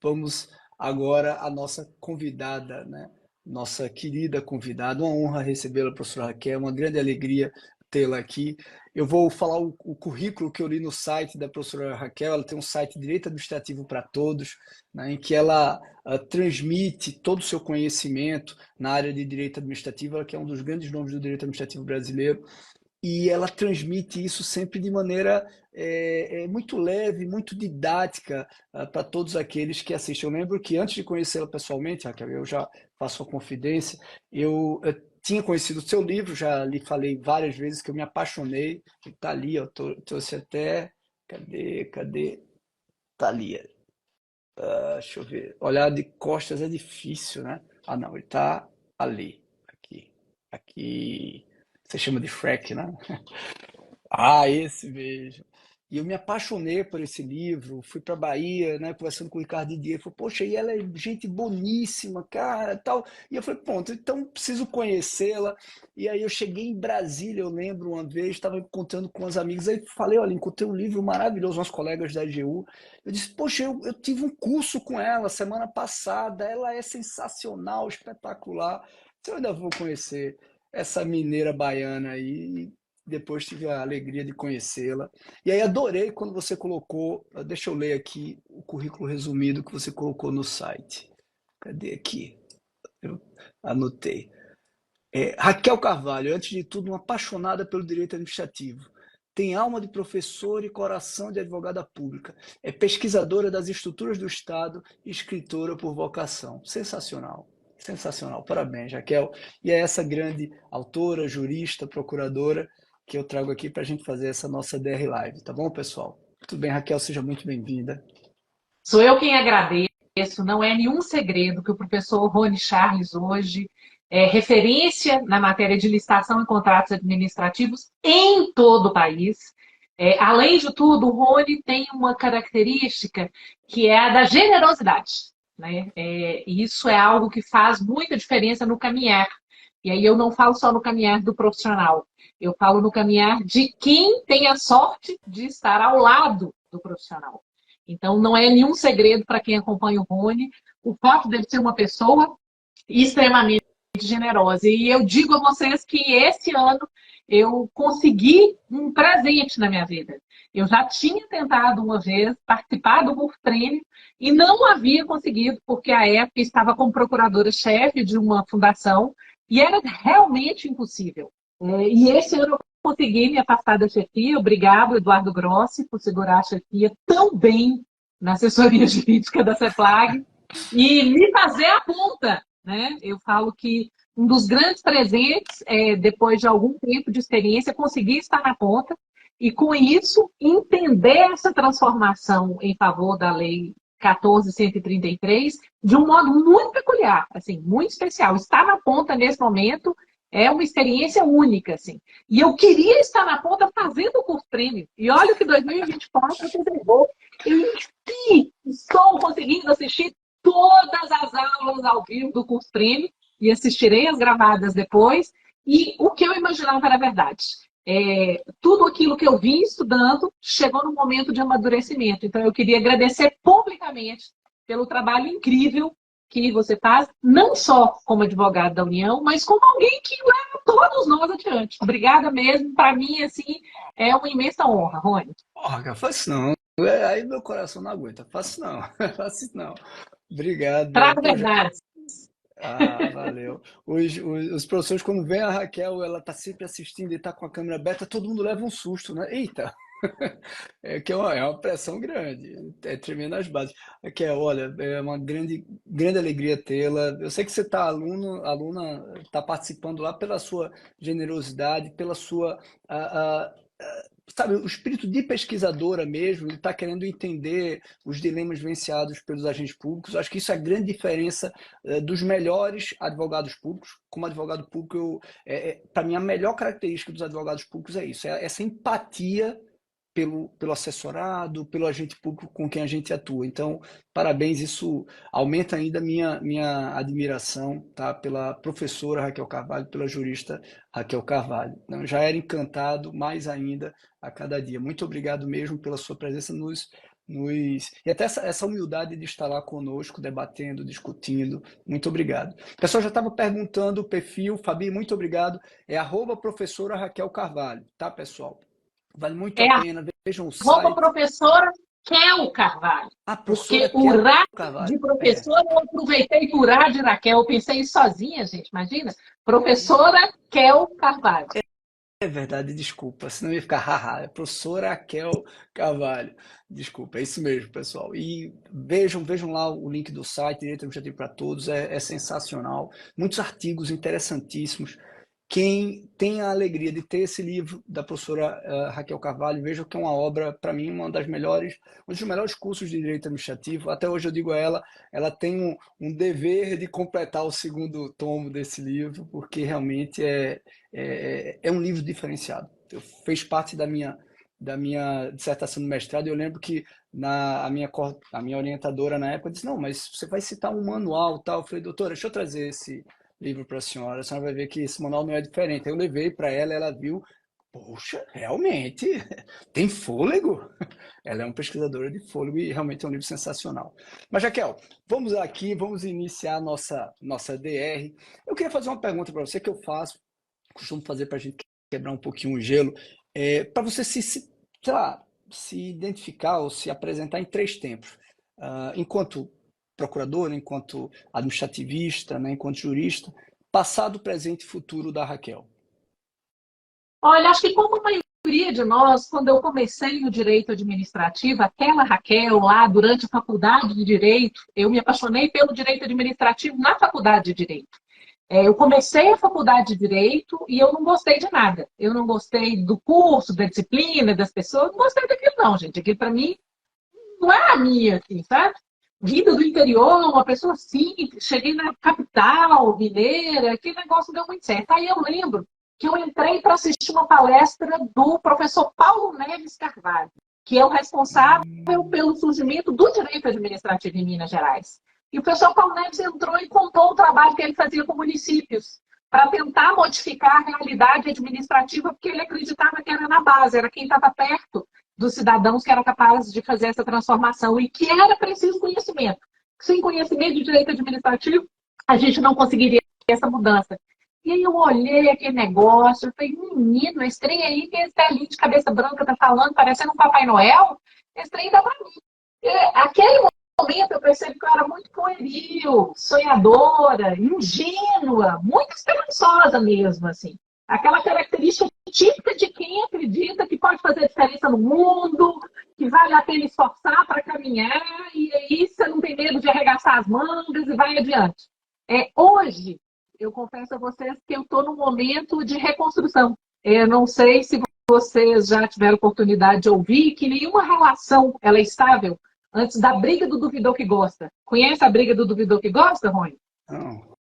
vamos agora à nossa convidada, né? Nossa querida convidada. Uma honra recebê-la, professora Raquel, uma grande alegria tê-la aqui. Eu vou falar o currículo que eu li no site da professora Raquel. Ela tem um site Direito Administrativo para Todos, né, em que ela transmite todo o seu conhecimento na área de direito administrativo, ela que é um dos grandes nomes do direito administrativo brasileiro, e ela transmite isso sempre de maneira muito leve, muito didática para todos aqueles que assistem. Eu lembro que antes de conhecê-la pessoalmente, Raquel, eu já faço a confidência, eu tinha conhecido o seu livro, já lhe falei várias vezes que eu me apaixonei, está ali, eu trouxe até, cadê? Está ali, deixa eu ver, olhar de costas é difícil, né? Ah não, ele está ali, aqui, você chama de Shrek, né? Ah, esse mesmo. E eu me apaixonei por esse livro, fui para Bahia, né, conversando com o Ricardo Didier, falei, poxa, e ela é gente boníssima, cara, tal. E eu falei, pronto, então preciso conhecê-la. E aí eu cheguei em Brasília, eu lembro uma vez, estava encontrando com os amigos, aí falei, olha, encontrei um livro maravilhoso, umas colegas da EGU. Eu disse, poxa, eu tive um curso com ela semana passada, ela é sensacional, espetacular. Eu ainda vou conhecer essa mineira baiana aí, depois tive a alegria de conhecê-la. E aí adorei quando você colocou, deixa eu ler aqui o currículo resumido que você colocou no site. Cadê aqui? Eu anotei. Raquel Carvalho, antes de tudo, uma apaixonada pelo direito administrativo. Tem alma de professora e coração de advogada pública. É pesquisadora das estruturas do Estado e escritora por vocação. Sensacional. Sensacional. Parabéns, Raquel. E é essa grande autora, jurista, procuradora que eu trago aqui para a gente fazer essa nossa DR Live. Tá bom, pessoal? Tudo bem, Raquel? Seja muito bem-vinda. Sou eu quem agradeço, não é nenhum segredo que o professor Rony Charles hoje é referência na matéria de licitação e contratos administrativos em todo o país. Além de tudo, o Rony tem uma característica que é a da generosidade. Né? Isso é algo que faz muita diferença no caminhar. E aí eu não falo só no caminhar do profissional, eu falo no caminhar de quem tem a sorte de estar ao lado do profissional. Então, não é nenhum segredo para quem acompanha o Rony o fato dele ser uma pessoa extremamente generosa. E eu digo a vocês que esse ano eu consegui um presente na minha vida. Eu já tinha tentado uma vez participar do Wolf Prêmio e não havia conseguido, porque à época estava como procuradora-chefe de uma fundação e era realmente impossível. E esse ano eu consegui me afastar da chefia. Obrigado, Eduardo Grossi, por segurar a chefia tão bem na assessoria jurídica da CEPLAG e me fazer a ponta. Né? Eu falo que um dos grandes presentes é, depois de algum tempo de experiência, conseguir estar na ponta e, com isso, entender essa transformação em favor da Lei 14.133 de um modo muito peculiar, assim, muito especial. Estar na ponta nesse momento é uma experiência única, assim. E eu queria estar na ponta fazendo o curso prêmio. E olha o que 2024 reservou. Eu estou conseguindo assistir todas as aulas ao vivo do curso prêmio e assistirei as gravadas depois. E o que eu imaginava era verdade. Tudo aquilo que eu vim estudando chegou no momento de amadurecimento. Então, eu queria agradecer publicamente pelo trabalho incrível que você faz, não só como advogado da União, mas como alguém que leva todos nós adiante. Obrigada mesmo. Para mim, assim, é uma imensa honra, Rony. Porra, fácil não. Aí meu coração não aguenta. Fácil não. Fácil não. Obrigado. Traga Poxa, verdades. ah, valeu. Os professores, quando vem a Raquel, ela tá sempre assistindo e tá com a câmera aberta, todo mundo leva um susto, né? Eita! É uma pressão grande, é tremendo as bases. Raquel, olha, é uma grande alegria tê-la. Eu sei que você está aluna, está participando lá pela sua generosidade, pela sua, sabe, o espírito de pesquisadora mesmo, de estar querendo entender os dilemas vivenciados pelos agentes públicos. Acho que isso é a grande diferença dos melhores advogados públicos. Como advogado público, para mim, a melhor característica dos advogados públicos é isso, é essa empatia pelo assessorado, pelo agente público com quem a gente atua. Então, parabéns, isso aumenta ainda a minha admiração, tá, pela professora Raquel Carvalho, pela jurista Raquel Carvalho. Eu já era encantado, mais ainda a cada dia. Muito obrigado mesmo pela sua presença E até essa humildade de estar lá conosco, debatendo, discutindo. Muito obrigado. O pessoal já estava perguntando o perfil. Fabi, muito obrigado. É arroba professora Raquel Carvalho, tá, pessoal? Vale muito a É pena. Vejam o arroba site. professora Kel Carvalho. A Porque professora o Kel Ra Carvalho. de professora eu aproveitei por A de Raquel. Eu pensei isso sozinha, gente, imagina. Professora Kel Carvalho. É verdade, desculpa, senão ia ficar haha. É professora Raquel Carvalho. Desculpa, é isso mesmo, pessoal. E vejam lá o link do site, Direito Administrativo para Todos, é sensacional. Muitos artigos interessantíssimos. Quem tem a alegria de ter esse livro da professora Raquel Carvalho, veja que é uma obra, para mim, um dos melhores cursos de Direito Administrativo. Até hoje eu digo a ela tem um dever de completar o segundo tomo desse livro, porque realmente é um livro diferenciado. Fez parte da minha dissertação de mestrado, e eu lembro que a minha orientadora na época disse, não, mas você vai citar um manual tal. Eu falei, doutora, deixa eu trazer esse livro para a senhora vai ver que esse manual não é diferente. Aí eu levei para ela viu, poxa, realmente, tem fôlego? Ela é uma pesquisadora de fôlego e realmente é um livro sensacional. Mas, Jaquel, vamos aqui, vamos iniciar a nossa DR. Eu queria fazer uma pergunta para você que eu faço, costumo fazer para a gente quebrar um pouquinho o gelo, para você sei lá, se identificar ou se apresentar em três tempos. Enquanto procurador, enquanto administrativista, né, enquanto jurista, passado, presente e futuro da Raquel. Olha, acho que como a maioria de nós, quando eu comecei o direito administrativo, aquela Raquel lá durante a faculdade de direito, eu me apaixonei pelo direito administrativo na faculdade de direito. Eu comecei a faculdade de direito e eu não gostei de nada. Eu não gostei do curso, da disciplina, das pessoas, não gostei daquilo não, gente. Aquilo para mim não é a minha, assim, sabe? Vida do interior, uma pessoa simples, cheguei na capital, mineira, aquele negócio não deu muito certo. Aí eu lembro que eu entrei para assistir uma palestra do professor Paulo Neves Carvalho, que é o responsável pelo surgimento do direito administrativo em Minas Gerais. E o professor Paulo Neves entrou e contou o trabalho que ele fazia com municípios para tentar modificar a realidade administrativa, porque ele acreditava que era na base, era quem estava perto dos cidadãos que era capaz de fazer essa transformação e que era preciso conhecimento. Sem conhecimento de direito administrativo, a gente não conseguiria essa mudança. E aí eu olhei aquele negócio, eu falei, menino, esse trem aí que esse velhinho de cabeça branca tá falando, parecendo um Papai Noel, esse trem dá pra mim. E aquele momento eu percebi que eu era muito pueril, sonhadora, ingênua, muito esperançosa mesmo, assim. Aquela característica típica de quem acredita que pode fazer diferença no mundo, que vale a pena esforçar para caminhar, e aí você não tem medo de arregaçar as mangas e vai adiante. Hoje, eu confesso a vocês que eu estou num momento de reconstrução. Eu não sei se vocês já tiveram oportunidade de ouvir que nenhuma relação ela é estável antes da briga do duvidor que gosta. Conhece a briga do duvidor que gosta, Rony? Não.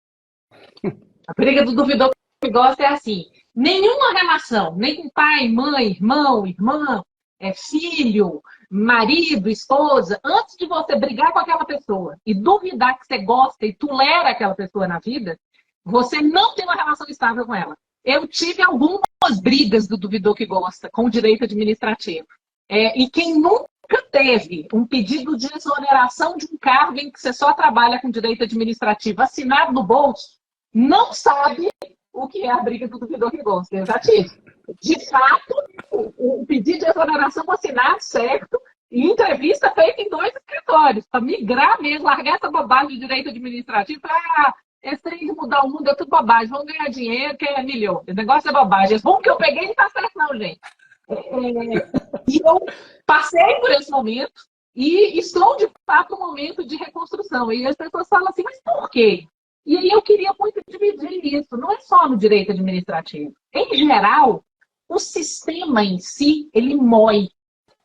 A briga do duvidor que gosta é assim: nenhuma relação, nem com pai, mãe, irmão, irmã, filho, marido, esposa, antes de você brigar com aquela pessoa e duvidar que você gosta e tolera aquela pessoa na vida, você não tem uma relação estável com ela. Eu tive algumas brigas do duvidor que gosta com o direito administrativo. E quem nunca teve um pedido de exoneração de um cargo em que você só trabalha com direito administrativo assinado no bolso, não sabe o que é a briga do duvidor que gosta. Eu já tive. De fato, o pedido de exoneração assinado, certo, e entrevista feita em 2 escritórios, para migrar mesmo, largar essa bobagem de direito administrativo, para esse trem de mudar o mundo é tudo bobagem, vamos ganhar dinheiro, que é milhão. O negócio é bobagem. Esse bom que eu peguei não tá certo não, gente. E eu passei por esse momento e estou, de fato, no momento de reconstrução. E as pessoas falam assim, mas por quê? E aí eu queria muito dividir isso. Não é só no direito administrativo. Em geral, o sistema em si, ele mói.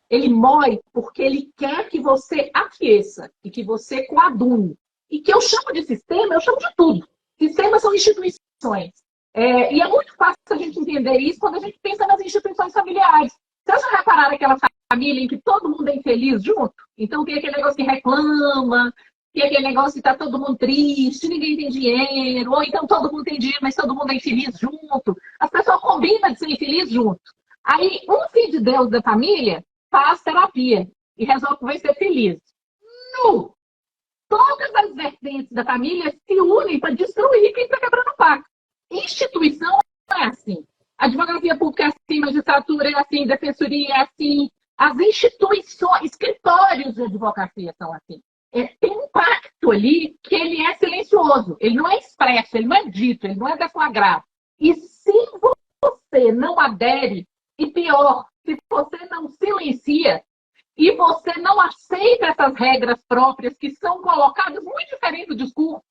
Ele mói porque ele quer que você aqueça e que você coadune. E que eu chamo de sistema, eu chamo de tudo. Sistemas são instituições. E é muito fácil a gente entender isso quando a gente pensa nas instituições familiares. Vocês já repararam aquela família em que todo mundo é infeliz junto? Então tem aquele negócio que reclama, tem aquele negócio que está todo mundo triste, ninguém tem dinheiro, ou então todo mundo tem dinheiro, mas todo mundo é infeliz junto. As pessoas combinam de ser infeliz junto. Aí um filho de Deus da família faz terapia. e resolve que vai ser feliz. Não! Todas as vertentes da família se unem para destruir quem está quebrando o pacto. Instituição é assim. Advocacia pública é assim, magistratura é assim, defensoria é assim. As instituições, escritórios de advocacia são assim. Tem um pacto ali que ele é silencioso, ele não é expresso, ele não é dito, ele não é deflagrado. E se você não adere, e pior, se você não silencia, e você não aceita essas regras próprias que são colocadas muito diferente do discurso,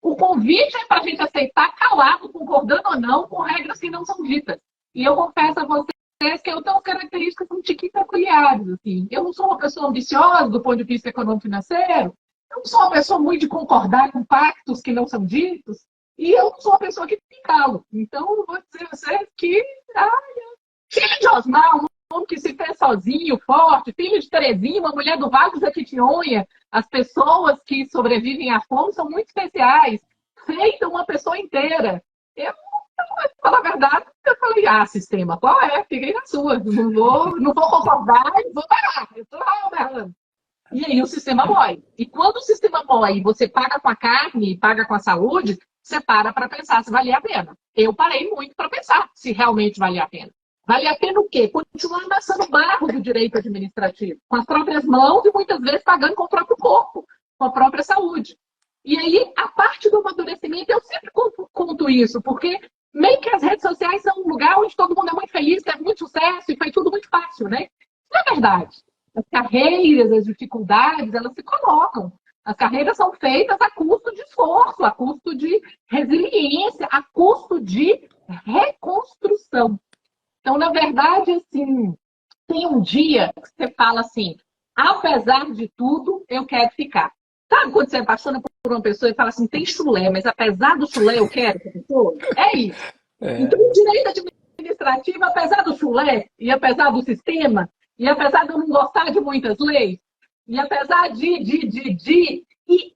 o convite é para a gente aceitar calado, concordando ou não, com regras que não são ditas. E eu confesso a vocês que eu tenho características um tiquinho peculiares. Assim. Eu não sou uma pessoa ambiciosa do ponto de vista econômico-financeiro, eu não sou uma pessoa muito de concordar com pactos que não são ditos, e eu não sou uma pessoa que me calo. Então, eu vou dizer a vocês que, filho de Osmar, um homem que se fez sozinho, forte, filho de Terezinha, uma mulher do Vale do Jequitinhonha, as pessoas que sobrevivem à fome são muito especiais, feita uma pessoa inteira. Eu, para falar a verdade, eu falei, sistema, qual é? Fiquei na sua, não vou concordar e vou parar, eu estou lá, berrando. E aí o sistema mói. E quando o sistema mói e você paga com a carne, paga com a saúde, você para pensar se valia a pena. Eu parei muito para pensar se realmente valia a pena. Vale a pena o quê? Continuar amassando barro do direito administrativo, com as próprias mãos e muitas vezes pagando com o próprio corpo, com a própria saúde. E aí, a parte do amadurecimento, eu sempre conto isso, porque meio que as redes sociais são um lugar onde todo mundo é muito feliz, teve muito sucesso e foi tudo muito fácil, né? Isso não é verdade. As carreiras, as dificuldades, elas se colocam. As carreiras são feitas a custo de esforço, a custo de resiliência, a custo de reconstrução. Então, na verdade, assim, tem um dia que você fala assim, apesar de tudo, eu quero ficar. Sabe quando você apaixona por uma pessoa e fala assim, tem chulé, mas apesar do chulé, eu quero essa pessoa? É isso. Então, o direito administrativo, apesar do chulé, e apesar do sistema, e apesar de eu não gostar de muitas leis, e apesar e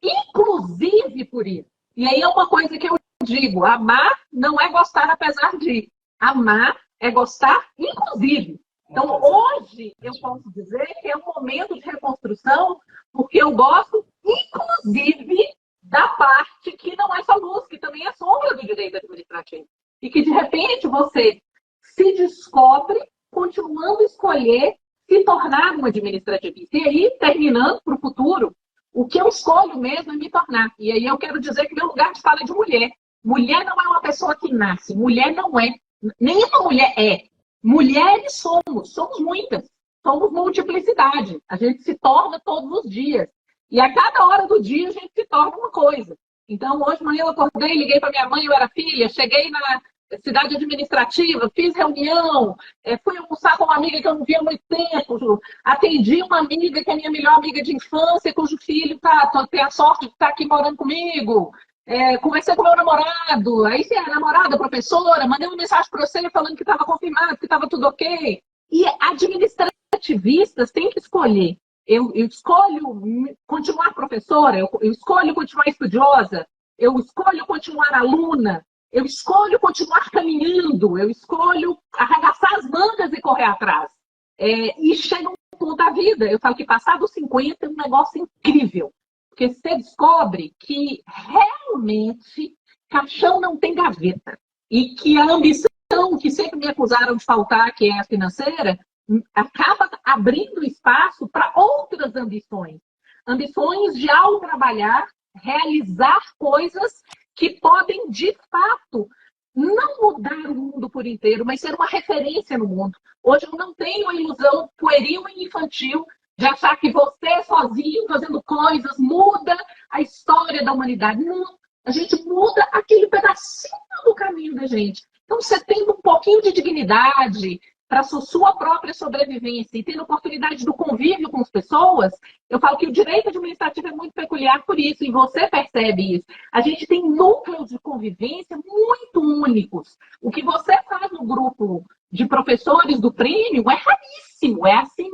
inclusive por isso. E aí é uma coisa que eu digo, amar não é gostar apesar de. Amar é gostar, inclusive. Então, hoje, eu posso dizer que é um momento de reconstrução, porque eu gosto, inclusive, da parte que não é só luz, que também é sombra do direito administrativo. E que, de repente, você se descobre continuando a escolher se tornar um administrativista. E aí, terminando para o futuro, o que eu escolho mesmo é me tornar. E aí eu quero dizer que meu lugar de fala é de mulher. Mulher não é uma pessoa que nasce. Mulher não é. Nenhuma mulher é. Mulheres somos muitas. Somos multiplicidade. A gente se torna todos os dias. E a cada hora do dia a gente se torna uma coisa. Então, hoje de manhã eu acordei, liguei para minha mãe, eu era filha, cheguei na cidade administrativa, fiz reunião, fui almoçar com uma amiga que eu não via há muito tempo, atendi uma amiga que é minha melhor amiga de infância, cujo filho tem a sorte de estar aqui morando comigo. Conversei com meu namorado, aí se é namorada, professora, mandei uma mensagem para você falando que estava confirmado, que estava tudo ok. E administrativistas têm que escolher. Eu escolho continuar professora, eu escolho continuar estudiosa, eu escolho continuar aluna, eu escolho continuar caminhando, eu escolho arregaçar as mangas e correr atrás. E chega um ponto da vida, eu falo que passar dos 50 é um negócio incrível. Porque você descobre que realmente caixão não tem gaveta. E que a ambição que sempre me acusaram de faltar, que é a financeira, acaba abrindo espaço para outras ambições. Ambições de, ao trabalhar, realizar coisas que podem, de fato, não mudar o mundo por inteiro, mas ser uma referência no mundo. Hoje eu não tenho a ilusão pueril e infantil de achar que você sozinho, fazendo coisas, muda a história da humanidade. Não, a gente muda aquele pedacinho do caminho da gente. Então, você tendo um pouquinho de dignidade para a sua própria sobrevivência e tendo oportunidade do convívio com as pessoas, eu falo que o direito administrativo é muito peculiar por isso, e você percebe isso. A gente tem núcleos de convivência muito únicos. O que você faz no grupo de professores do prêmio é raríssimo, é assim...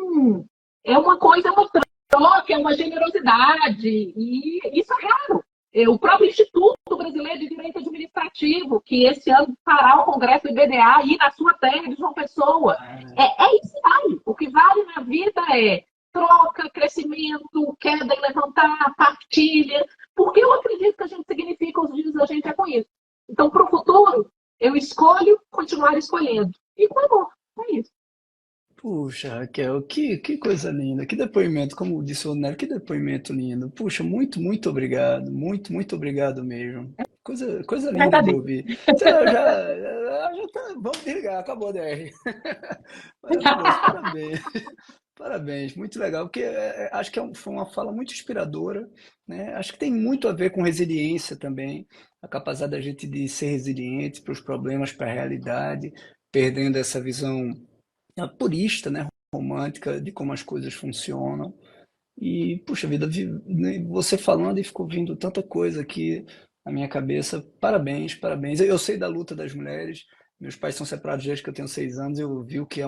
É uma coisa, é uma troca, é uma generosidade, e isso é raro. O próprio Instituto Brasileiro de Direito Administrativo, que esse ano fará o Congresso do IBDA aí na sua terra de João Pessoa. É isso que vale. O que vale na vida é troca, crescimento, queda e levantar, partilha, porque eu acredito que a gente significa os dias da gente é com isso. Então, para o futuro, eu escolho continuar escolhendo. E com amor, é isso. Puxa, Raquel, que coisa linda, que depoimento, como disse o Nélio, que depoimento lindo. Puxa, muito obrigado, muito obrigado mesmo. Coisa linda de Agradeço. ouvir. Já tá, vamos desligar, acabou a DR. Maravilhoso, parabéns. Parabéns, muito legal, porque acho que foi uma fala muito inspiradora, né? Acho que tem muito a ver com resiliência também, a capacidade da gente de ser resiliente para os problemas, para a realidade, perdendo essa visão purista, né, romântica de como as coisas funcionam. E, puxa vida, né, você falando e ficou vindo tanta coisa aqui na minha cabeça. Parabéns, parabéns. Eu sei da luta das mulheres. Meus pais são separados desde que eu tenho 6 anos. Eu vi o que é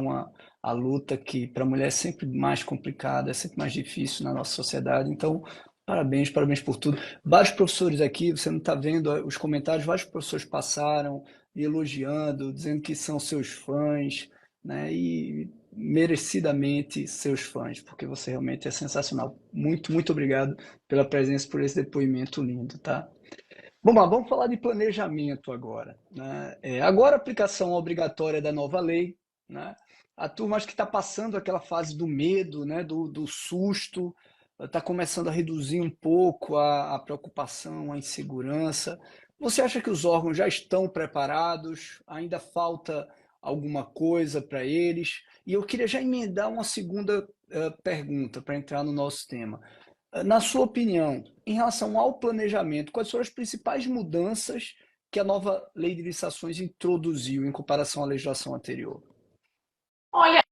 a luta que para a mulher é sempre mais complicada, é sempre mais difícil na nossa sociedade. Então, parabéns, parabéns por tudo. Vários professores aqui, você não está vendo os comentários, vários professores passaram me elogiando, dizendo que são seus fãs, né? E merecidamente seus fãs, porque você realmente é sensacional. Muito obrigado pela presença, por esse depoimento lindo, tá? Vamos lá, vamos falar de planejamento agora, né? Agora a aplicação obrigatória da nova lei, né? A turma acho que está passando aquela fase do medo, né? Do susto, está começando a reduzir um pouco a preocupação, a insegurança. Você acha que os órgãos já estão preparados? Ainda falta alguma coisa para eles? E eu queria já emendar uma segunda pergunta para entrar no nosso tema. Na sua opinião, em relação ao planejamento, quais foram as principais mudanças que a nova lei de licitações introduziu em comparação à legislação anterior? Olha,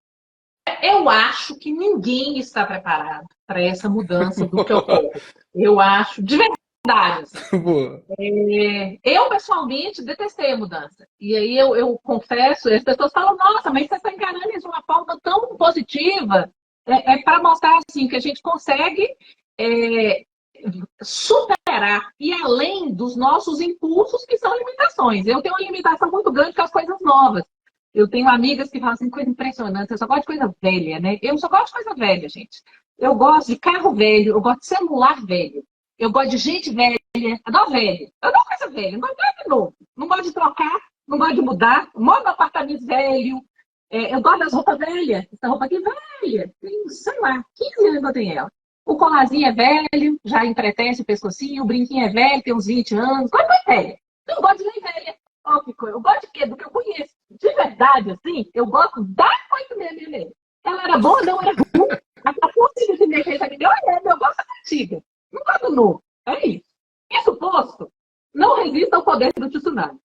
eu acho que ninguém está preparado para essa mudança do que ocorre. Eu acho, de verdade, assim. Boa. Eu, pessoalmente, detestei a mudança. E aí eu confesso, as pessoas falam, nossa, mas você está encarando isso de uma forma tão positiva. É para mostrar assim, que a gente consegue é, superar e além dos nossos impulsos, que são limitações. Eu tenho uma limitação muito grande com as coisas novas. Eu tenho amigas que falam assim, coisa impressionante, eu só gosto de coisa velha, né? Eu só gosto de coisa velha, gente. Eu gosto de carro velho, eu gosto de celular velho, eu gosto de gente velha, adoro velho. Eu adoro coisa velha, não gosto de nada de novo. Não gosto de trocar, não gosto de mudar. Moro no apartamento velho, eu gosto das roupas velhas. Essa roupa aqui é velha, tem, sei lá, 15 anos que eu tenho ela. O colarzinho é velho, já empretece o pescocinho, o brinquinho é velho, tem uns 20 anos. Coisa velha. Eu não gosto de lei velha. Eu gosto de quê? Do que eu conheço. De verdade, assim, eu gosto da coisa mesmo. Ela era boa, não era ruim. A força de me fez a melhor eu gosto da antiga. Não gosto do novo. É isso. Isso posto, não resista ao poder do tsunami.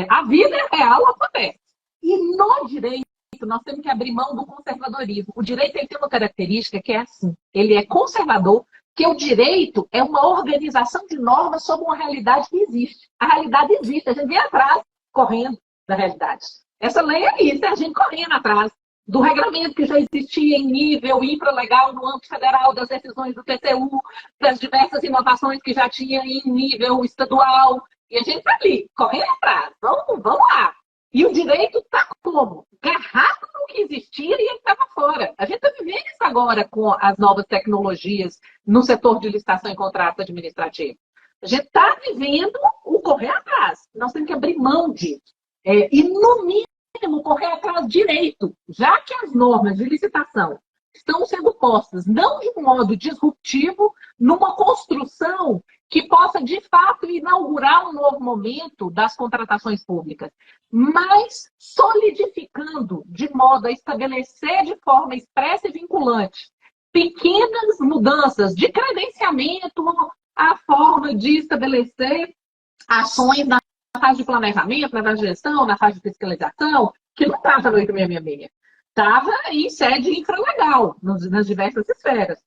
A vida é real, acontece. E no direito, nós temos que abrir mão do conservadorismo. O direito tem uma característica que é assim: ele é conservador, que o direito é uma organização de normas sobre uma realidade que existe. A realidade existe, a gente vem atrás, correndo da realidade. Essa lei é isso, é a gente correndo atrás do regramento que já existia em nível infralegal no âmbito federal, das decisões do TCU, das diversas inovações que já tinha em nível estadual. E a gente está ali, correndo atrás. Vamos lá. E o direito está como? Garrado no que existia e ele estava fora. A gente está vivendo isso agora com as novas tecnologias no setor de licitação e contrato administrativo. A gente está vivendo o correr atrás. Nós temos que abrir mão disso. E, no mínimo, correr atrás direito, já que as normas de licitação estão sendo postas, não de um modo disruptivo, numa construção que possa, de fato, inaugurar um novo momento das contratações públicas, mas solidificando de modo a estabelecer de forma expressa e vinculante pequenas mudanças de credenciamento, a forma de estabelecer ações na fase de planejamento, na fase de gestão, na fase de fiscalização, que não estava no 8666. Estava em sede infralegal, nas diversas esferas.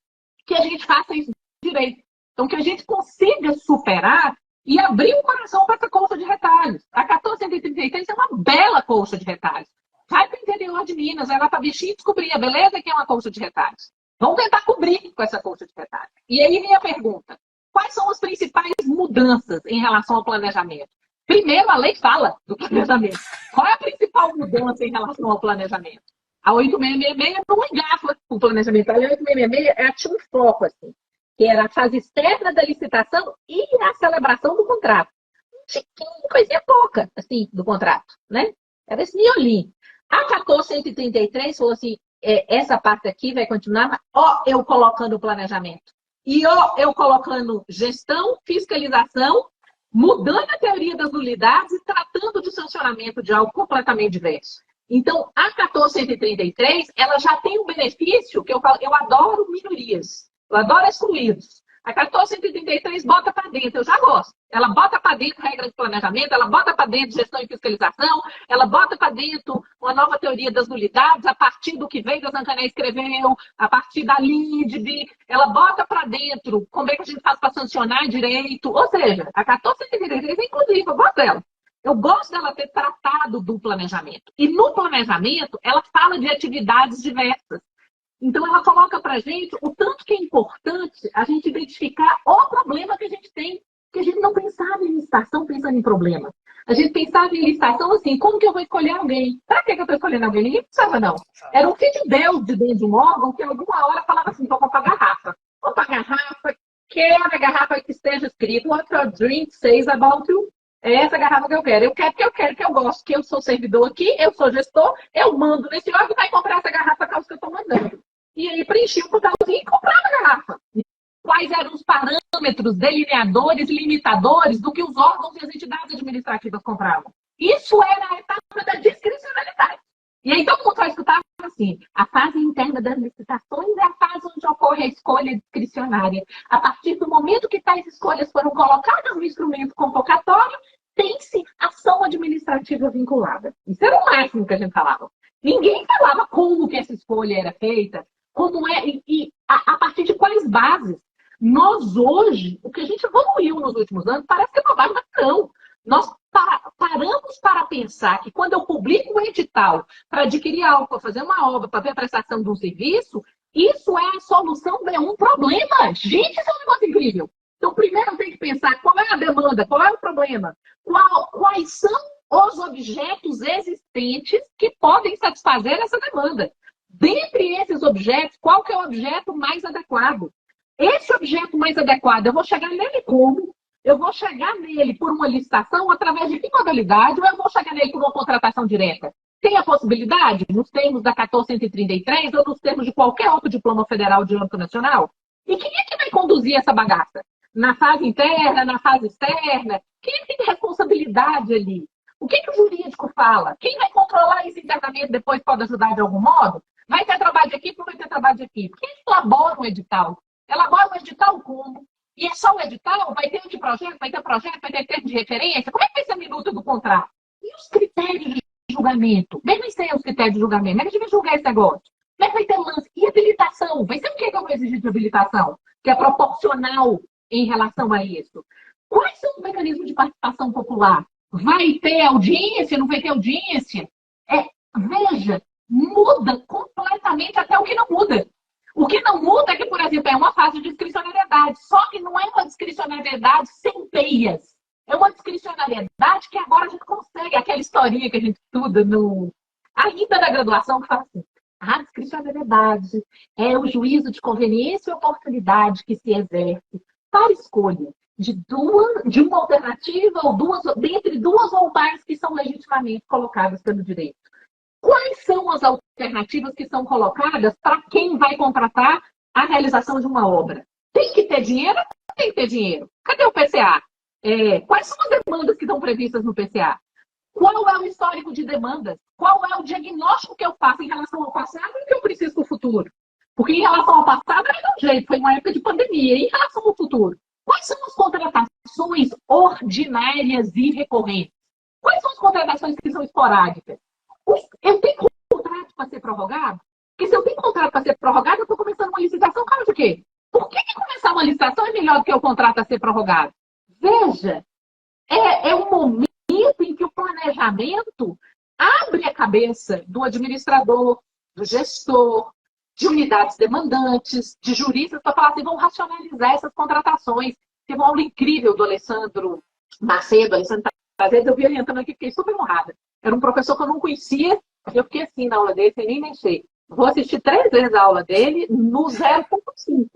Que a gente faça isso direito. Então, que a gente consiga superar e abrir o coração para essa colcha de retalhos. A 1433 é uma bela colcha de retalhos. Vai para o interior de Minas, vai lá para Bichinho descobrir a beleza que é uma colcha de retalhos. Vamos tentar cobrir com essa colcha de retalhos. E aí minha pergunta: quais são as principais mudanças em relação ao planejamento? Primeiro, a lei fala do planejamento. Qual é a principal mudança em relação ao planejamento? A 8666 não ligava com o planejamento. A 8666 ela tinha um foco, assim, que era a fase externa da licitação e a celebração do contrato. Um tiquinho, coisinha pouca, assim, do contrato, né? Era esse miolinho. A 1433 falou assim, essa parte aqui vai continuar, mas, ó, eu colocando o planejamento. E ó, eu colocando gestão, fiscalização, mudando a teoria das nulidades e tratando de sancionamento de algo completamente diverso. Então, a 1433, ela já tem um benefício que eu falo, eu adoro minorias, eu adoro excluídos. A 1433 bota para dentro, eu já gosto. Ela bota para dentro regra de planejamento, ela bota para dentro gestão e fiscalização, ela bota para dentro uma nova teoria das nulidades, a partir do que Veiga Zancané escreveu, a partir da LIDB, ela bota para dentro como é que a gente faz para sancionar direito. Ou seja, a 1433, inclusive, eu gosto dela. Eu gosto dela ter tratado do planejamento. E no planejamento, ela fala de atividades diversas. Então, ela coloca para a gente o tanto que é importante a gente identificar o problema que a gente tem, que a gente não pensava em licitação pensando em problema. A gente pensava em licitação assim, como que eu vou escolher alguém? Para que eu estou escolhendo alguém? Ninguém pensava, não. Era um filho de Deus de dentro de um órgão que alguma hora falava assim, vou para a garrafa. Vou para a garrafa, quero a garrafa que esteja escrito what your drink says about you. É essa garrafa que eu quero. Eu quero, que eu quero, que eu gosto, que eu sou servidor aqui, eu sou gestor, eu mando nesse órgão e vai comprar essa garrafa causa que eu estou mandando. E aí preenchia o papelzinho e comprava a garrafa. Quais eram os parâmetros, delineadores, limitadores do que os órgãos e as entidades administrativas compravam? Isso era a etapa da discricionalidade. E aí todo mundo vai escutar assim, a fase interna das licitações é a fase onde ocorre a escolha discricionária. A partir do momento que tais escolhas foram colocadas no instrumento convocatório, tem-se ação administrativa vinculada. Isso era o máximo que a gente falava. Ninguém falava como que essa escolha era feita, como é, e a partir de quais bases. Nós hoje, o que a gente evoluiu nos últimos anos, parece que é uma base, não. Nós paramos para pensar que quando eu publico um edital para adquirir algo, para fazer uma obra, para ver a prestação de um serviço, isso é a solução de um problema. Gente, isso é um negócio incrível. Então, primeiro eu tenho que pensar qual é a demanda, qual é o problema, quais são os objetos existentes que podem satisfazer essa demanda. Dentre esses objetos, qual que é o objeto mais adequado? Esse objeto mais adequado, eu vou chegar nele como? Eu vou chegar nele por uma licitação, através de que modalidade, ou eu vou chegar nele por uma contratação direta? Tem a possibilidade, nos termos da 1433 ou nos termos de qualquer outro diploma federal de âmbito nacional? E quem é que vai conduzir essa bagaça? Na fase interna, na fase externa? Quem é que tem responsabilidade ali? O que o jurídico fala? Quem vai controlar esse internamente depois pode ajudar de algum modo? Vai ter trabalho de equipe ou vai ter trabalho de equipe? Quem elabora um edital? Elabora um edital como? E é só o edital? Vai ter anteprojeto? Vai ter termo de referência? Como é que vai ser a minuta do contrato? E os critérios de julgamento? Mesmo sem os critérios de julgamento, como é que a gente vai julgar esse negócio? Como é que vai ter lance? E habilitação? Vai ser o que eu vou exigir de habilitação? Que é proporcional em relação a isso. Quais são os mecanismos de participação popular? Vai ter audiência? Não vai ter audiência? Veja, muda completamente até o que não muda. O que não muda é que, por exemplo, é uma fase de discricionariedade. Só que não é uma discricionariedade sem peias. É uma discricionariedade que agora a gente consegue. Aquela historinha que a gente estuda ainda na graduação, que fala assim, a discricionariedade é o juízo de conveniência e oportunidade que se exerce para escolha de uma alternativa ou dentre duas ou mais que são legitimamente colocadas pelo direito. Quais são as alternativas que são colocadas para quem vai contratar a realização de uma obra? Tem que ter dinheiro ou não tem que ter dinheiro? Cadê o PCA? Quais são as demandas que estão previstas no PCA? Qual é o histórico de demandas? Qual é o diagnóstico que eu faço em relação ao passado e o que eu preciso para o futuro? Porque em relação ao passado era de um jeito, foi uma época de pandemia. E em relação ao futuro? Quais são as contratações ordinárias e recorrentes? Quais são as contratações que são esporádicas? Eu tenho contrato para ser prorrogado? Porque se eu tenho contrato para ser prorrogado, eu estou começando uma licitação, cara de quê? Por que começar uma licitação é melhor do que o contrato a ser prorrogado? Veja, é um momento em que o planejamento abre a cabeça do administrador, do gestor, de unidades demandantes, de juristas, para falar assim, vamos racionalizar essas contratações. Teve uma aula incrível do Alessandro Macedo, Alessandro Macedo, eu vi ele entrando aqui, fiquei super honrada. Era um professor que eu não conhecia, Eu fiquei assim na aula dele, sem nem mexer. Vou assistir 3 vezes a aula dele no 0,5.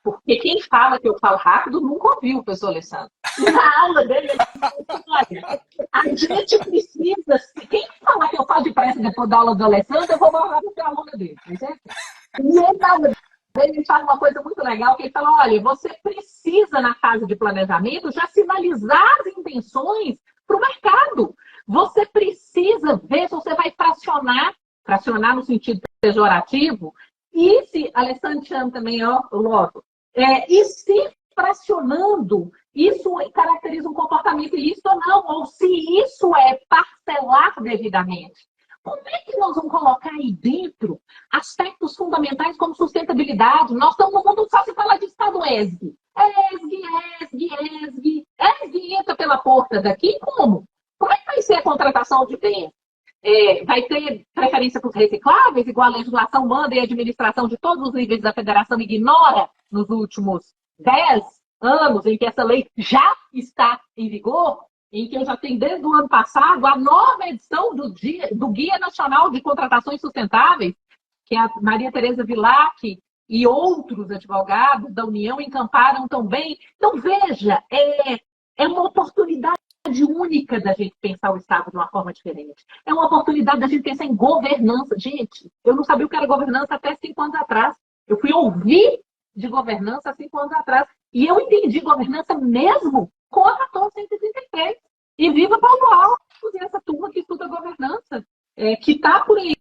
Porque quem fala que eu falo rápido nunca ouviu o professor Alessandro. E na aula dele, ele falou assim, olha, a gente precisa, quem falar que eu falo depressa depois da aula do Alessandro, eu vou morrer no ser aluna dele. Mas é assim. E ele, na aula dele, ele fala uma coisa muito legal, que ele fala, olha, você precisa, na fase de planejamento, já sinalizar as intenções para o mercado. Você precisa ver se você vai fracionar, fracionar no sentido pejorativo, e se, Alessandro chama também, ó, logo, e se fracionando, isso caracteriza um comportamento ilícito ou não, ou se isso é parcelar devidamente. Como é que nós vamos colocar aí dentro aspectos fundamentais como sustentabilidade? Nós estamos no mundo só se falar de Estado ESG. ESG, ESG, ESG. ESG entra pela porta daqui como? Como é que vai ser a contratação de bens? Vai ter preferência para os recicláveis, igual a legislação manda e a administração de todos os níveis da federação ignora nos últimos 10 anos em que essa lei já está em vigor, em que eu já tenho desde o ano passado a nova edição do Guia Nacional de Contratações Sustentáveis, que a Maria Tereza Vilac e outros advogados da União encamparam também. Então, veja, é uma oportunidade única da gente pensar o Estado de uma forma diferente. É uma oportunidade da gente pensar em governança. Gente, eu não sabia o que era governança até 5 anos atrás. Eu fui ouvir de governança há 5 anos atrás. E eu entendi governança mesmo com a 1433. E viva Paulo Alves, essa turma que estuda governança, que está por aí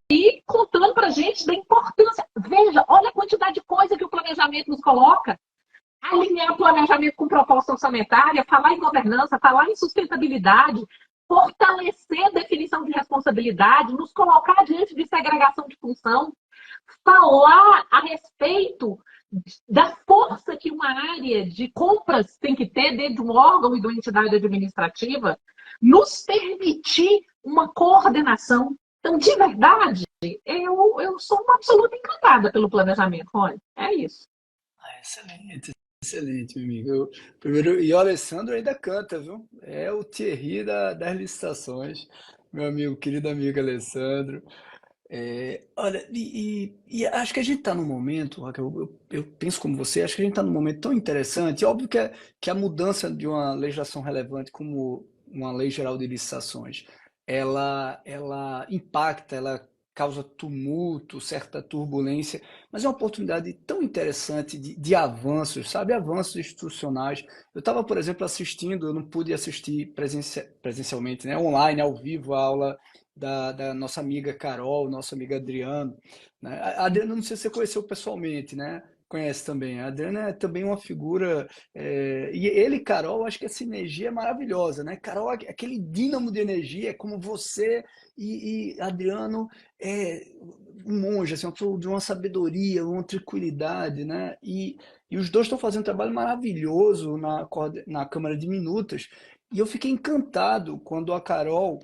contando para a gente da importância. Veja, olha a quantidade de coisa que o planejamento nos coloca. Alinhar o planejamento com proposta orçamentária, falar em governança, falar em sustentabilidade, fortalecer a definição de responsabilidade, nos colocar diante de segregação de função, falar a respeito da força que uma área de compras tem que ter dentro de um órgão e de uma entidade administrativa, nos permitir uma coordenação. Então, de verdade, eu sou uma absoluta encantada pelo planejamento, Rony. É isso. Ah, excelente, excelente, meu amigo. Primeiro, e o Alessandro ainda canta, viu? É o Thierry das licitações, meu amigo, querido amigo Alessandro. Olha, e acho que a gente está num momento, Raquel, eu penso como você, acho que a gente está num momento tão interessante. Óbvio que a mudança de uma legislação relevante como uma lei geral de licitações, ela impacta, ela causa tumulto, certa turbulência, mas é uma oportunidade tão interessante de avanços, sabe? Avanços institucionais. Eu estava, por exemplo, assistindo, eu não pude assistir presencialmente, né? Online, ao vivo, a aula da nossa amiga Carol, nossa amiga Adriana, né? A Adriana, não sei se você conheceu pessoalmente, né? Conhece também. A Adriana é também uma figura. E ele e Carol, acho que essa energia é maravilhosa, né? Carol, aquele dínamo de energia, é como você e Adriano é um monge, assim, uma pessoa de uma sabedoria, uma tranquilidade, né? E os dois estão fazendo um trabalho maravilhoso na Câmara de Minutas. E eu fiquei encantado quando a Carol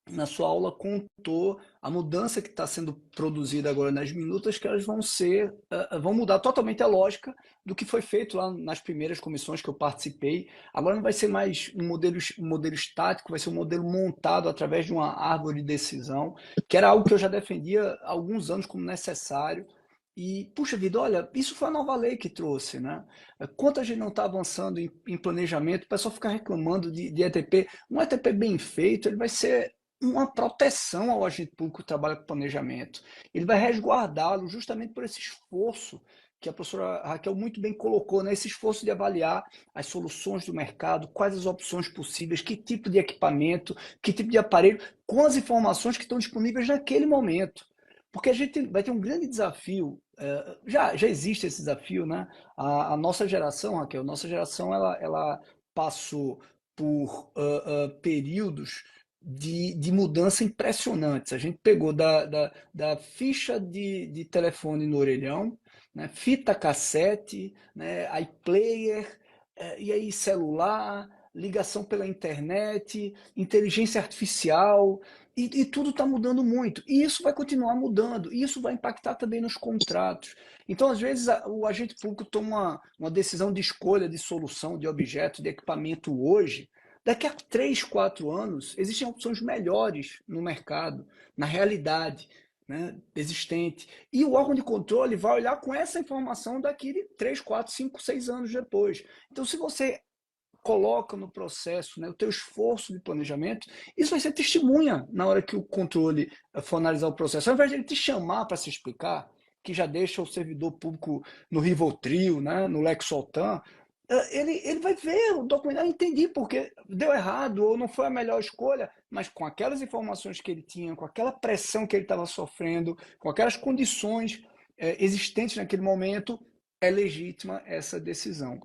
na sua aula contou a mudança que está sendo produzida agora nas minutas, que elas vão mudar totalmente a lógica do que foi feito lá nas primeiras comissões que eu participei. Agora não vai ser mais um modelo estático, vai ser um modelo montado através de uma árvore de decisão, que era algo que eu já defendia há alguns anos como necessário. E, puxa vida, olha, isso foi a nova lei que trouxe, né? Quanto a gente não está avançando em planejamento, o pessoal fica reclamando de ETP. Um ETP bem feito, ele vai ser uma proteção ao agente público que trabalha com planejamento. Ele vai resguardá-lo justamente por esse esforço que a professora Raquel muito bem colocou, né? Esse esforço de avaliar as soluções do mercado, quais as opções possíveis, que tipo de equipamento, que tipo de aparelho, com as informações que estão disponíveis naquele momento. Porque a gente vai ter um grande desafio, já existe esse desafio, né? A nossa geração, Raquel, nossa geração, ela passou por períodos de mudança impressionantes. A gente pegou da ficha de telefone no orelhão, né, fita cassete, né, iPlayer, e aí celular, ligação pela internet, inteligência artificial, e tudo está mudando muito. E isso vai continuar mudando, e isso vai impactar também nos contratos. Então, às vezes, o agente público toma uma decisão de escolha de solução, de objeto, de equipamento hoje, Daqui a 3, 4 anos, existem opções melhores no mercado, na realidade, né, existente. E o órgão de controle vai olhar com essa informação daqui de 3, 4, 5, 6 anos depois. Então, se você coloca no processo, né, o teu esforço de planejamento, isso vai ser testemunha na hora que o controle for analisar o processo. Ao invés de ele te chamar para se explicar, que já deixa o servidor público no Rivotril, né, no Lexotan, ele vai ver o documento, entender porque deu errado ou não foi a melhor escolha, mas com aquelas informações que ele tinha, com aquela pressão que ele estava sofrendo, com aquelas condições existentes naquele momento, é legítima essa decisão.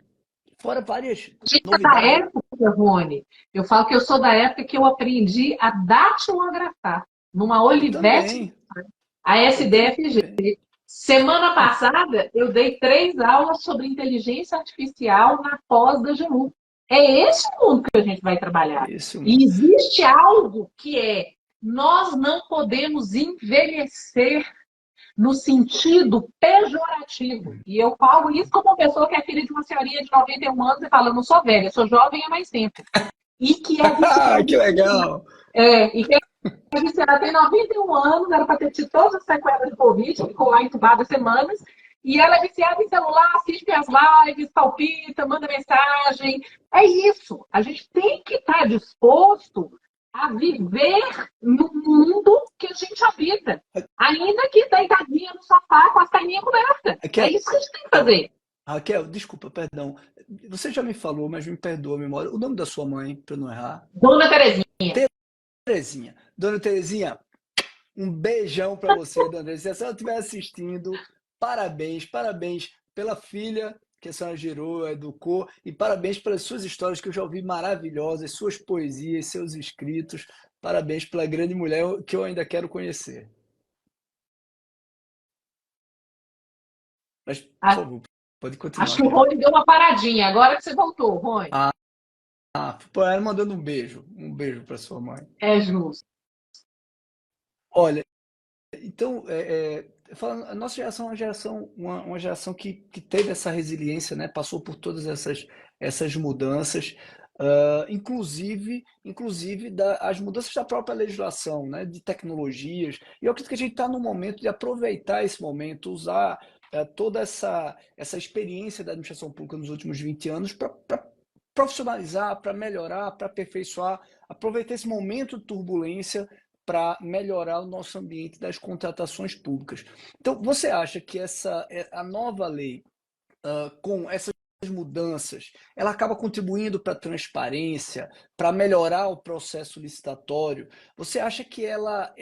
Fora várias Da novidades. época, Rony, eu falo que eu sou da época que eu aprendi a datilografar numa Eu Olivetti, também, a eu SDFG. também. Semana passada, eu dei 3 aulas sobre inteligência artificial na pós da GEU. É esse o mundo que a gente vai trabalhar. Isso, E mano. existe algo que nós não podemos envelhecer no sentido pejorativo. E eu falo isso como uma pessoa que é filha de uma senhorinha de 91 anos e fala, eu não sou velha, eu sou jovem há mais tempo. E que é viciada. Que legal! E que ela tem 91 anos, era para ter tido todas as sequelas de Covid, ficou lá entubada semanas, e ela é viciada em celular, assiste as lives, palpita, manda mensagem. É isso. A gente tem que estar disposto a viver no mundo que a gente habita. Ainda que deitadinha no sofá com as perninhas cobertas. É Raquel, isso que a gente tem que fazer. Raquel, desculpa, perdão. Você já me falou, mas me perdoa a memória. O nome da sua mãe, para não errar? Dona Terezinha. Terezinha. Dona Terezinha, um beijão para você, dona Terezinha. Se ela estiver assistindo, parabéns, parabéns pela filha que a senhora gerou, educou, e parabéns pelas suas histórias que eu já ouvi maravilhosas, suas poesias, seus escritos. Parabéns pela grande mulher que eu ainda quero conhecer. Mas, por favor, pode Acho continuar, que o Raquel. Rony deu uma paradinha. Agora que você voltou, Rony. Pô, ela mandando um beijo para sua mãe. É justo. Olha, então, falando, a nossa geração é uma geração que teve essa resiliência, né? Passou por todas essas mudanças, inclusive as mudanças da própria legislação, né? De tecnologias. E eu acredito que a gente está no momento de aproveitar esse momento, usar toda essa experiência da administração pública nos últimos 20 anos para profissionalizar, para melhorar, para aperfeiçoar, aproveitar esse momento de turbulência para melhorar o nosso ambiente das contratações públicas. Então, você acha que a nova lei, com essas mudanças, ela acaba contribuindo para a transparência, para melhorar o processo licitatório? Você acha que ela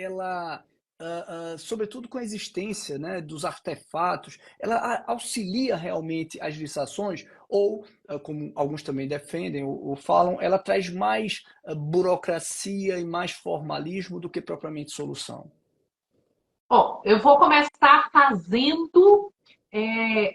sobretudo com a existência, né, dos artefatos, ela auxilia realmente as licitações? Ou, como alguns também defendem ou falam, ela traz mais burocracia e mais formalismo do que propriamente solução? Bom, eu vou começar fazendo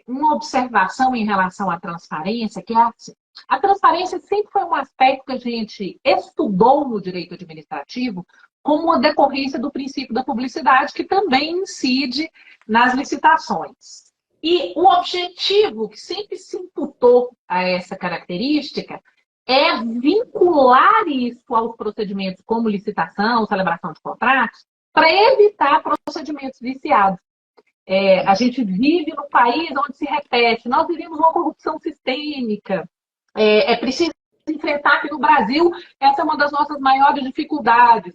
uma observação em relação à transparência, que é assim. A transparência sempre foi um aspecto que a gente estudou no direito administrativo como uma decorrência do princípio da publicidade, que também incide nas licitações. E o objetivo que sempre se imputou a essa característica é vincular isso aos procedimentos como licitação, celebração de contratos, para evitar procedimentos viciados. A gente vive num país onde se repete, nós vivemos uma corrupção sistêmica, é preciso enfrentar aqui no Brasil, essa é uma das nossas maiores dificuldades.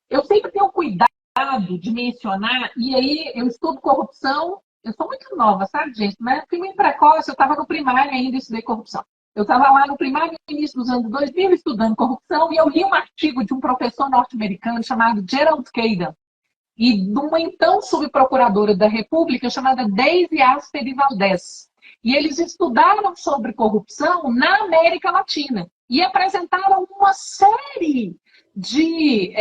Eu sempre tenho cuidado de mencionar, e aí eu estudo corrupção, eu sou muito nova, sabe, gente? Mas fui muito precoce, eu estava no primário ainda e estudei corrupção. Eu estava lá no primário no início dos anos 2000 estudando corrupção e eu li um artigo de um professor norte-americano chamado Gerald Caden, e de uma então subprocuradora da República chamada Daisy Asper de Valdez. E eles estudaram sobre corrupção na América Latina e apresentaram uma série de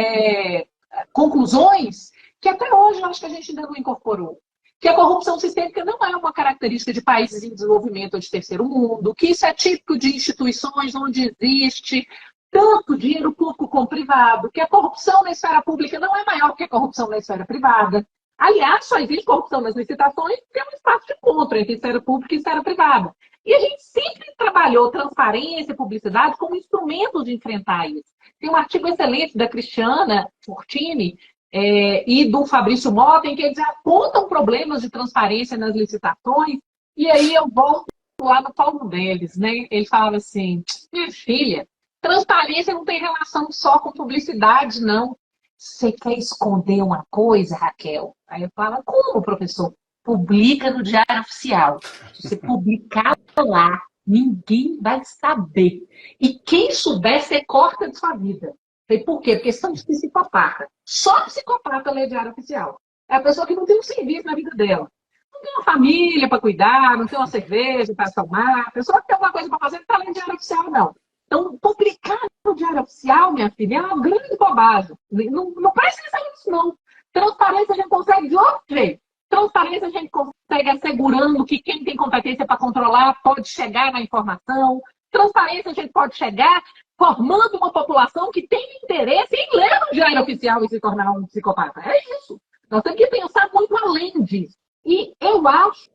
conclusões que até hoje eu acho que a gente ainda não incorporou. Que a corrupção sistêmica não é uma característica de países em desenvolvimento ou de terceiro mundo, que isso é típico de instituições onde existe tanto dinheiro público como privado, que a corrupção na esfera pública não é maior que a corrupção na esfera privada. Aliás, só existe corrupção nas licitações porque é um espaço de encontro entre esfera pública e esfera privada. E a gente sempre trabalha trabalhou transparência e publicidade como instrumento de enfrentar isso. Tem um artigo excelente da Cristiana Fortini e do Fabrício Mota, em que eles apontam problemas de transparência nas licitações, e aí eu volto lá no palmo deles, né? Ele falava assim, minha filha, transparência não tem relação só com publicidade, não. Você quer esconder uma coisa, Raquel? Aí eu falo, como, professor? Publica no Diário Oficial. Se você publicar lá, ninguém vai saber. E quem souber, você corta de sua vida. Falei, por quê? Porque são psicopatas. Só psicopata lê Diário Oficial. É a pessoa que não tem um serviço na vida dela. Não tem uma família para cuidar, não tem uma cerveja para tomar. A pessoa que tem alguma coisa para fazer não está lendo Diário Oficial, não. Então, publicar no Diário Oficial, minha filha, é uma grande bobagem. Não presta atenção nisso, não. Transparência a gente consegue de outro jeito. Transparência a gente consegue assegurando que quem tem competência para controlar pode chegar na informação. Transparência a gente pode chegar formando uma população que tem interesse em ler o Diário Oficial e se tornar um psicopata. É isso. Nós temos que pensar muito além disso. E eu acho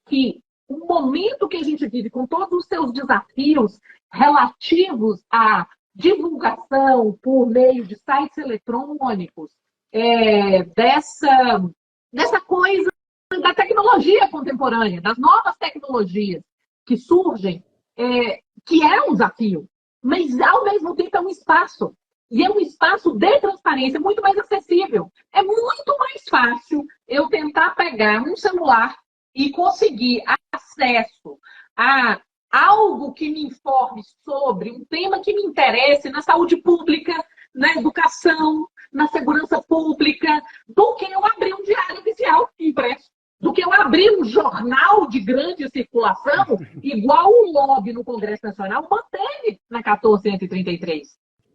que o momento que a gente vive, com todos os seus desafios relativos à divulgação por meio de sites eletrônicos, dessa coisa da tecnologia contemporânea, das novas tecnologias que surgem, que é um desafio, mas ao mesmo tempo é um espaço. E é um espaço de transparência muito mais acessível. É muito mais fácil eu tentar pegar um celular e conseguir acesso a algo que me informe sobre um tema que me interesse na saúde pública, na educação, na segurança pública, do que eu abrir um diário oficial impresso, do que eu abrir um jornal de grande circulação, igual o lobby no Congresso Nacional manteve na 1433.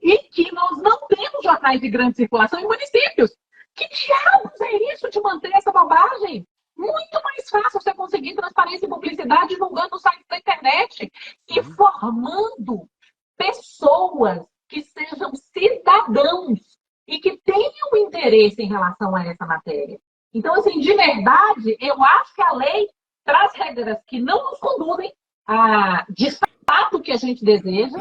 E que nós não temos jornais de grande circulação em municípios. Que diabos é isso de manter essa bobagem? Muito mais fácil você conseguir transparência e publicidade divulgando o site da internet e formando pessoas que sejam cidadãos e que tenham interesse em relação a essa matéria. Então, assim, de verdade, eu acho que a lei traz regras que não nos conduzem de fato o que a gente deseja,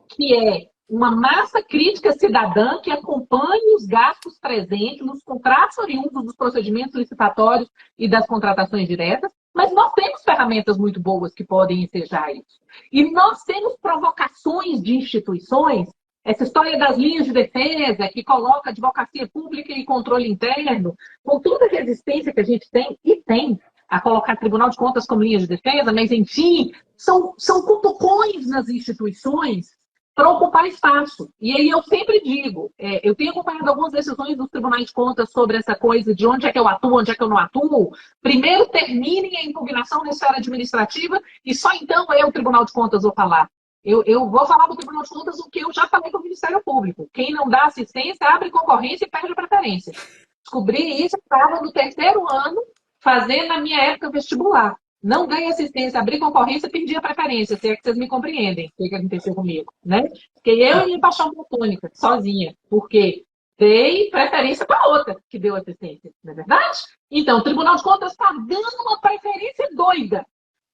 que é uma massa crítica cidadã que acompanhe os gastos presentes nos contratos oriundos dos procedimentos licitatórios e das contratações diretas, mas nós temos ferramentas muito boas que podem ensejar isso. E nós temos provocações de instituições, essa história das linhas de defesa, que coloca advocacia pública e controle interno, com toda a resistência que a gente tem, e tem, a colocar Tribunal de Contas como linha de defesa, mas, enfim, são cutucões nas instituições para ocupar espaço. E aí eu sempre digo, eu tenho acompanhado algumas decisões dos tribunais de contas sobre essa coisa de onde é que eu atuo, onde é que eu não atuo. Primeiro terminem a impugnação na esfera administrativa e só então o Tribunal de Contas vou falar. Eu vou falar do Tribunal de Contas o que eu já falei com o Ministério Público. Quem não dá assistência, abre concorrência e perde a preferência. Descobri isso, estava no terceiro ano, fazendo na minha época vestibular. Não dei assistência, abri concorrência, perdi a preferência, se é que vocês me compreendem o que aconteceu comigo, né? Fiquei eu e minha paixão platônica, sozinha, porque dei preferência para outra que deu assistência, não é verdade? Então, o Tribunal de Contas está dando uma preferência doida.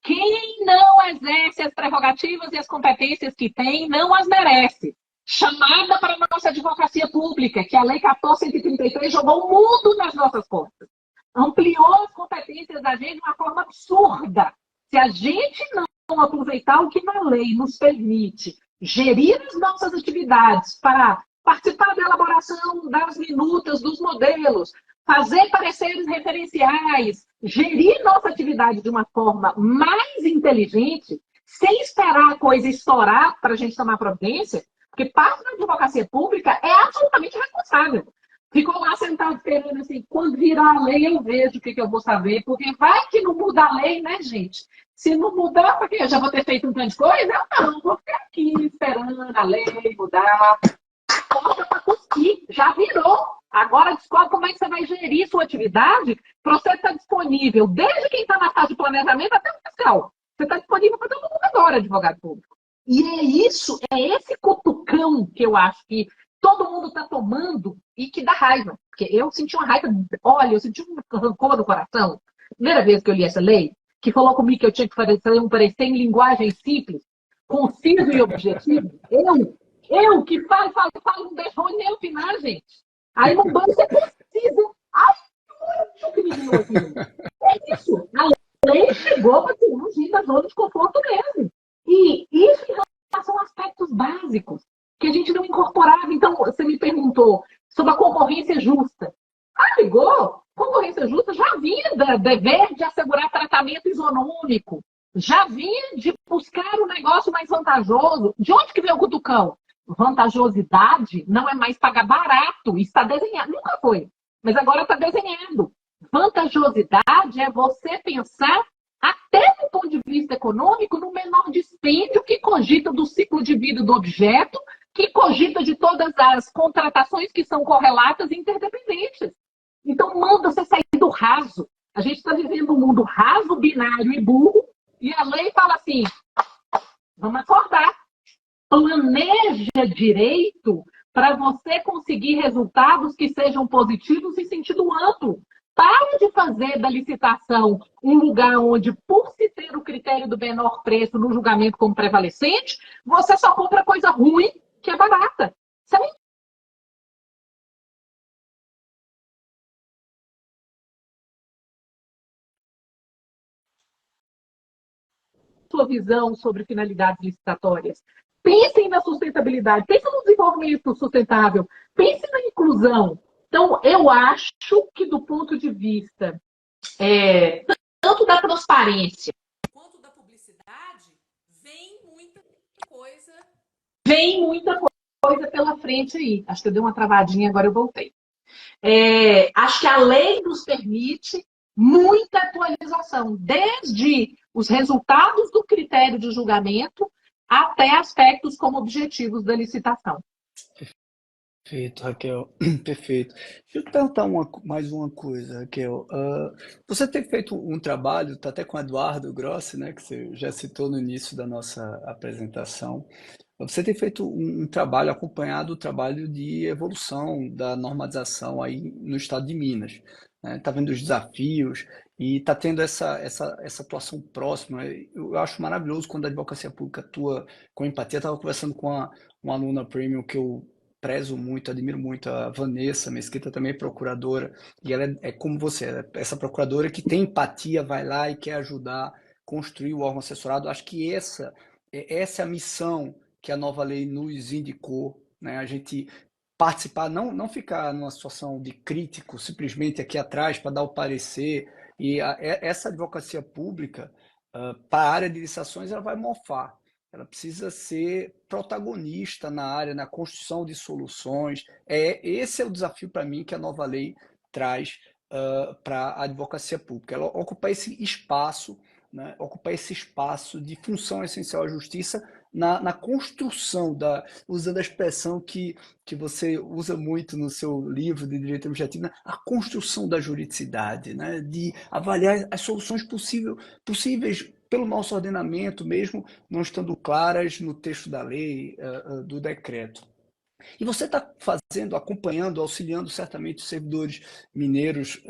Quem não exerce as prerrogativas e as competências que tem, não as merece. Chamada para a nossa advocacia pública, que a Lei 14.133 jogou o mundo nas nossas costas. Ampliou as competências da gente de uma forma absurda. Se a gente não aproveitar o que na lei nos permite gerir as nossas atividades para participar da elaboração das minutas, dos modelos, fazer pareceres referenciais, gerir nossa atividade de uma forma mais inteligente, sem esperar a coisa estourar para a gente tomar providência, porque parte da advocacia pública é absolutamente responsável. Ficou lá sentado esperando assim, quando virar a lei eu vejo o que eu vou saber, porque vai que não muda a lei, né, gente? Se não mudar, porque eu já vou ter feito um tanto de coisa, eu não, vou ficar aqui esperando a lei mudar. A porta para cuspir, já virou. Agora descobre como é que você vai gerir sua atividade para você estar disponível, desde quem está na fase de planejamento até o fiscal. Você está disponível para todo mundo agora, advogado público. E é isso, é esse cutucão que eu acho que todo mundo está tomando e que dá raiva. Porque eu senti uma raiva, olha, eu senti um rancor no coração. Primeira vez que eu li essa lei, que falou comigo que eu tinha que fazer um parecer em linguagem simples. conciso e objetivo, eu que falo, não deixo nem opinar, gente. Aí no banco você precisa. Ai, muito criminoso. É isso. A lei chegou para tirar a gente da zona de conforto mesmo. E isso em relação a aspectos básicos que a gente não incorporava. Então, você me perguntou sobre a concorrência justa. Ah, ligou? Concorrência justa já vinha do dever de assegurar tratamento isonômico, já vinha de buscar um negócio mais vantajoso. De onde que vem o cutucão? Vantajosidade não é mais pagar barato, está desenhado. Nunca foi, mas agora está desenhado. Vantajosidade é você pensar, até do ponto de vista econômico, no menor dispêndio, que cogita do ciclo de vida do objeto, que cogita de todas as contratações que são correlatas e interdependentes. Então, manda você sair do raso. A gente está vivendo um mundo raso, binário e burro, e a lei fala assim, vamos acordar. Planeja direito para você conseguir resultados que sejam positivos em sentido amplo. Para de fazer da licitação um lugar onde, por se ter o critério do menor preço no julgamento como prevalecente, você só compra coisa ruim que é barata. Você nem sua visão sobre finalidades licitatórias. Pensem na sustentabilidade, pensem no desenvolvimento sustentável, pensem na inclusão. Então, eu acho que do ponto de vista tanto da transparência quanto da publicidade, coisa, vem muita coisa pela frente aí. Acho que eu dei uma travadinha, agora eu voltei. Acho que a lei nos permite muita atualização, desde os resultados do critério de julgamento até aspectos como objetivos da licitação. Perfeito, Raquel. Perfeito. Deixa eu te perguntar mais uma coisa, Raquel. Você tem feito um trabalho, está até com o Eduardo Grossi, né, que você já citou no início da nossa apresentação. Você tem feito um trabalho, acompanhado o trabalho de evolução da normalização aí no estado de Minas. Né? Tá vendo os desafios e está tendo essa atuação próxima. Eu acho maravilhoso quando a advocacia pública atua com empatia. Estava conversando com uma aluna premium que eu prezo muito, admiro muito, a Vanessa Mesquita, também é procuradora, e ela é como você, essa procuradora que tem empatia, vai lá e quer ajudar a construir o órgão assessorado. Acho que essa é a missão que a nova lei nos indicou, né? A gente participar, não ficar numa situação de crítico, simplesmente aqui atrás para dar o parecer, e essa advocacia pública, para a área de licitações, ela vai mofar. Ela precisa ser protagonista na área, na construção de soluções. Esse é o desafio para mim que a nova lei traz para a advocacia pública. Ela ocupa esse espaço, né, ocupar esse espaço de função essencial à justiça na construção, usando a expressão que você usa muito no seu livro de direito administrativo, né, a construção da juridicidade, né, de avaliar as soluções possíveis pelo nosso ordenamento, mesmo não estando claras no texto da lei, do decreto. E você está fazendo, acompanhando, auxiliando certamente os servidores mineiros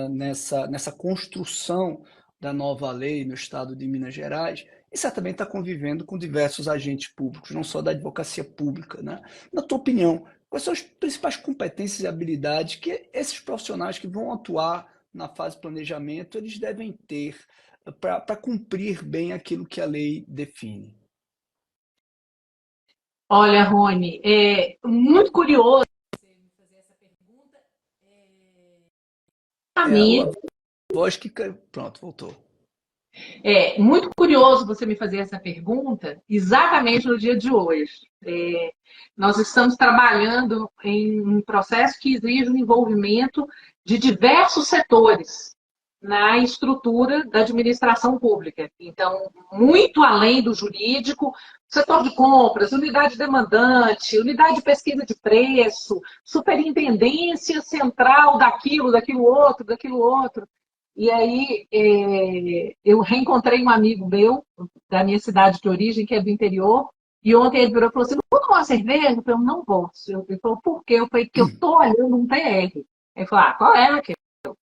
nessa construção da nova lei no estado de Minas Gerais, e certamente está convivendo com diversos agentes públicos, não só da advocacia pública, né? Na tua opinião, quais são as principais competências e habilidades que esses profissionais que vão atuar na fase de planejamento eles devem ter para cumprir bem aquilo que a lei define? Olha, Rony, é muito curioso você me fazer essa pergunta. Para É a mim, voz que... Pronto, voltou. é muito curioso você me fazer essa pergunta exatamente no dia de hoje. Nós estamos trabalhando em um processo que exige o envolvimento de diversos setores na estrutura da administração pública. Então, muito além do jurídico, setor de compras, unidade demandante, unidade de pesquisa de preço, superintendência central daquilo outro, daquilo outro. E aí, eu reencontrei um amigo meu, da minha cidade de origem, que é do interior, e ontem ele virou e falou assim, não vou tomar uma cerveja? Eu falei, não vou. Ele falou, por quê? Eu falei, porque eu estou olhando um PR. Ele falou, qual é, Raquel?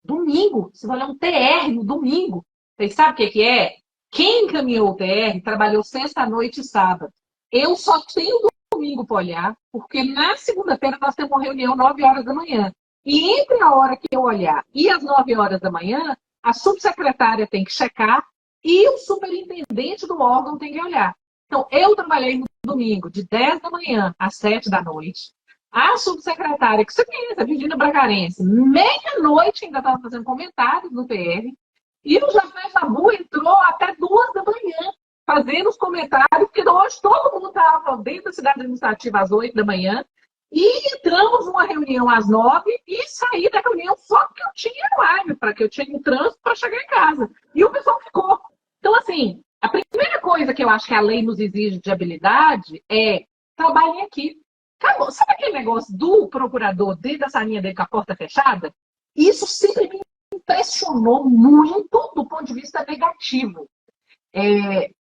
Domingo, você vai olhar um TR no domingo. Eu falei, sabe o que é? Quem encaminhou o TR trabalhou sexta, noite e sábado. Eu só tenho domingo para olhar, porque na segunda-feira nós temos uma reunião 9 horas da manhã. E entre a hora que eu olhar e as 9 horas da manhã, a subsecretária tem que checar e o superintendente do órgão tem que olhar. Então, eu trabalhei no domingo, de 10 da manhã às 7 da noite. A subsecretária, que você conhece, a Virginia Bragarense, meia-noite ainda estava fazendo comentários no PR. E o Jafé Jabu entrou até 2 da manhã, fazendo os comentários, porque hoje todo mundo estava dentro da cidade administrativa às 8 da manhã. E entramos numa reunião às 9 e saí da reunião só porque eu tinha live, para que eu tinha um trânsito para chegar em casa. E o pessoal ficou. Então, assim, a primeira coisa que eu acho que a lei nos exige de habilidade é trabalhem aqui. Acabou. Sabe aquele negócio do procurador dentro da salinha dele com a porta fechada? Isso sempre me impressionou muito do ponto de vista negativo.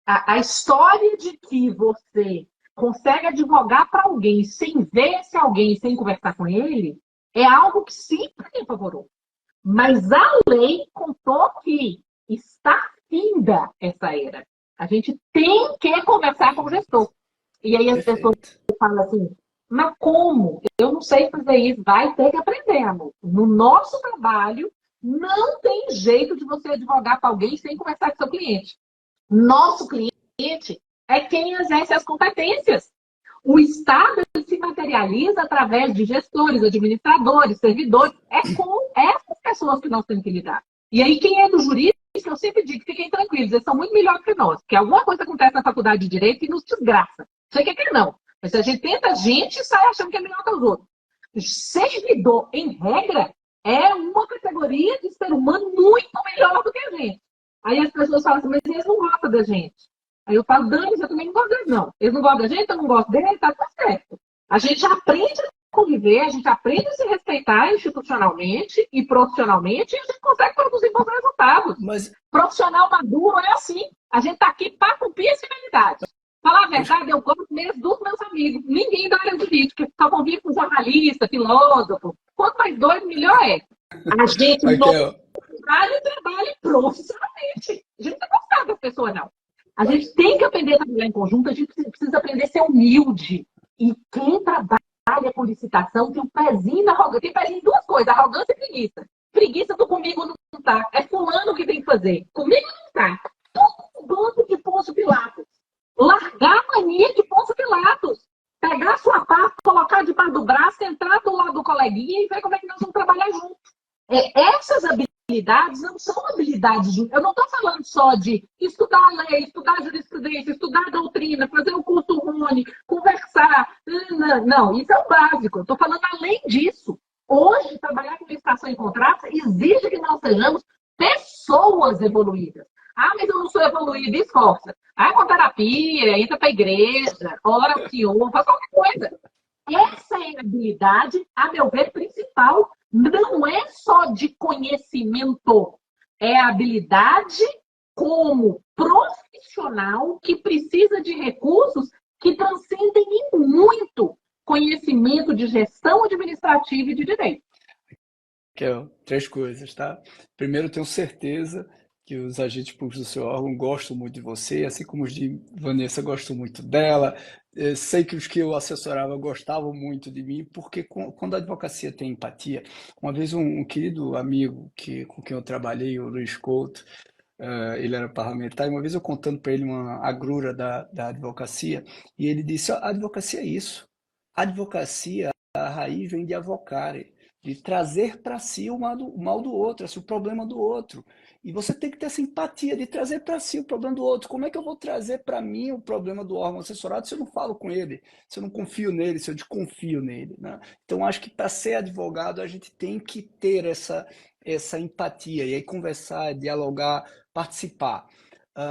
A história de que você consegue advogar para alguém sem ver esse alguém, sem conversar com ele, é algo que sempre me favorou. Mas a lei contou que está finda essa era. A gente tem que conversar com o gestor. E aí as pessoas Perfeito. falam assim, mas como? Eu não sei fazer isso. Vai ter que aprender, amor. No nosso trabalho, não tem jeito de você advogar para alguém sem conversar com seu cliente. Nosso cliente é quem exerce as competências. O Estado se materializa através de gestores, administradores, servidores. É com essas pessoas que nós temos que lidar. E aí, quem é do jurídico, eu sempre digo, fiquem tranquilos, eles são muito melhores que nós. Porque alguma coisa acontece na faculdade de Direito e nos desgraça. Você quer que não. Mas se a gente tenta, a gente sai achando que é melhor que os outros. Servidor, em regra, é uma categoria de ser humano muito melhor do que a gente. Aí as pessoas falam assim, mas eles não gostam da gente. Aí eu falo, Dani, eu também não gosto deles, não. Eles não gostam da gente, eu não gosto deles, tá tudo certo. A gente aprende a conviver, a gente aprende a se respeitar institucionalmente e profissionalmente, e a gente consegue produzir bons resultados. Mas, Profissional maduro é assim. A gente tá aqui para cumprir a finalidade. Falar a verdade, eu gosto mesmo dos meus amigos. Ninguém da área jurídica, só convive com jornalista, filósofo. Quanto mais doido, melhor é. A gente não Raquel, trabalha profissionalmente. A gente não gostar das pessoas, não. A gente tem que aprender a trabalhar em conjunto, a gente precisa aprender a ser humilde. E quem trabalha com licitação tem um pezinho na arrogância. Tem pezinho em duas coisas, arrogância e preguiça. Preguiça do comigo não tá. É fulano que tem que fazer. Comigo não tá. Todo bando de Pôncio Pilatos. Largar a mania de Pôncio Pilatos. Pegar sua pasta, colocar debaixo do braço, entrar do lado do coleguinha e ver como é que nós vamos trabalhar juntos. Essas habilidades não são habilidades. Eu não estou falando só de estudar a lei, estudar a jurisprudência, estudar a doutrina, fazer o curso Rony, conversar. Não, isso é o básico. Eu estou falando além disso. Hoje, trabalhar com licitação em contratos exige que nós sejamos pessoas evoluídas. Ah, mas eu não sou evoluída, esforça. Vai com terapia, entra para a igreja, ora o Senhor, faz qualquer coisa. Essa é a habilidade, a meu ver, principal. Não é só de conhecimento, é a habilidade como profissional que precisa de recursos que transcendem em muito conhecimento de gestão administrativa e de direito. Raquel, três coisas, tá? Primeiro, eu tenho certeza que os agentes públicos do seu órgão gostam muito de você, assim como os de Vanessa gostam muito dela. Sei que os que eu assessorava gostavam muito de mim, porque quando a advocacia tem empatia, uma vez um querido amigo com quem eu trabalhei, o Luiz Couto, ele era parlamentar, e uma vez eu contando para ele uma agrura da advocacia, e ele disse: a advocacia é isso. A advocacia, a raiz vem de avocare, de trazer para si o mal do outro, assim, o problema do outro. E você tem que ter essa empatia de trazer para si o problema do outro. Como é que eu vou trazer para mim o problema do órgão assessorado se eu não falo com ele, se eu não confio nele, se eu desconfio nele, né? Então, acho que para ser advogado, a gente tem que ter essa empatia, e aí conversar, dialogar, participar.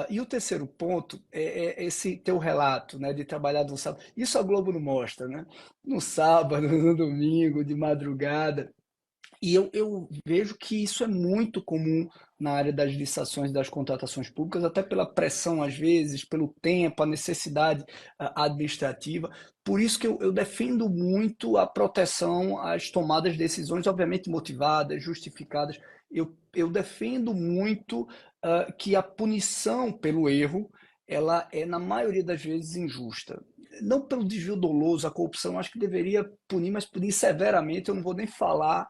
E o terceiro ponto é esse teu relato, né, de trabalhar no sábado. Isso a Globo não mostra, né? No sábado, no domingo, de madrugada. E eu vejo que isso é muito comum na área das licitações e das contratações públicas, até pela pressão, às vezes, pelo tempo, a necessidade administrativa. Por isso que eu defendo muito a proteção às tomadas de decisões, obviamente motivadas, justificadas. eu defendo muito que a punição pelo erro, ela é, na maioria das vezes, injusta. Não pelo desvio doloso, a corrupção, acho que deveria punir, mas punir severamente. Eu não vou nem falar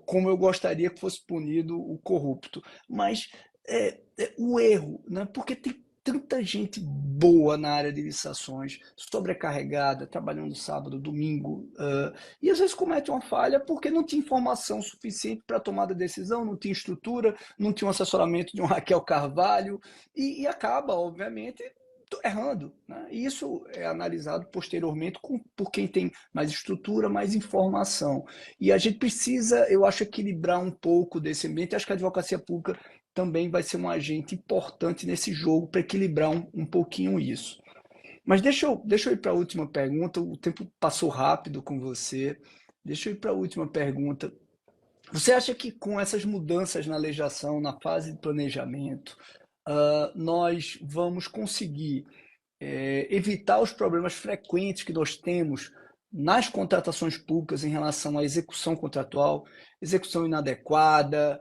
como eu gostaria que fosse punido o corrupto. Mas o erro, né? Porque tem tanta gente boa na área de licitações, sobrecarregada, trabalhando sábado, domingo, e às vezes comete uma falha porque não tinha informação suficiente para tomar a decisão, não tinha estrutura, não tinha um assessoramento de um Raquel Carvalho, e acaba, obviamente, errando, né? E isso é analisado posteriormente por quem tem mais estrutura, mais informação. E a gente precisa, eu acho, equilibrar um pouco desse ambiente. Acho que a advocacia pública também vai ser um agente importante nesse jogo para equilibrar um pouquinho isso. Mas deixa eu ir para a última pergunta. O tempo passou rápido com você. Deixa eu ir para a última pergunta. Você acha que com essas mudanças na legislação, na fase de planejamento, nós vamos conseguir evitar os problemas frequentes que nós temos nas contratações públicas em relação à execução contratual, execução inadequada,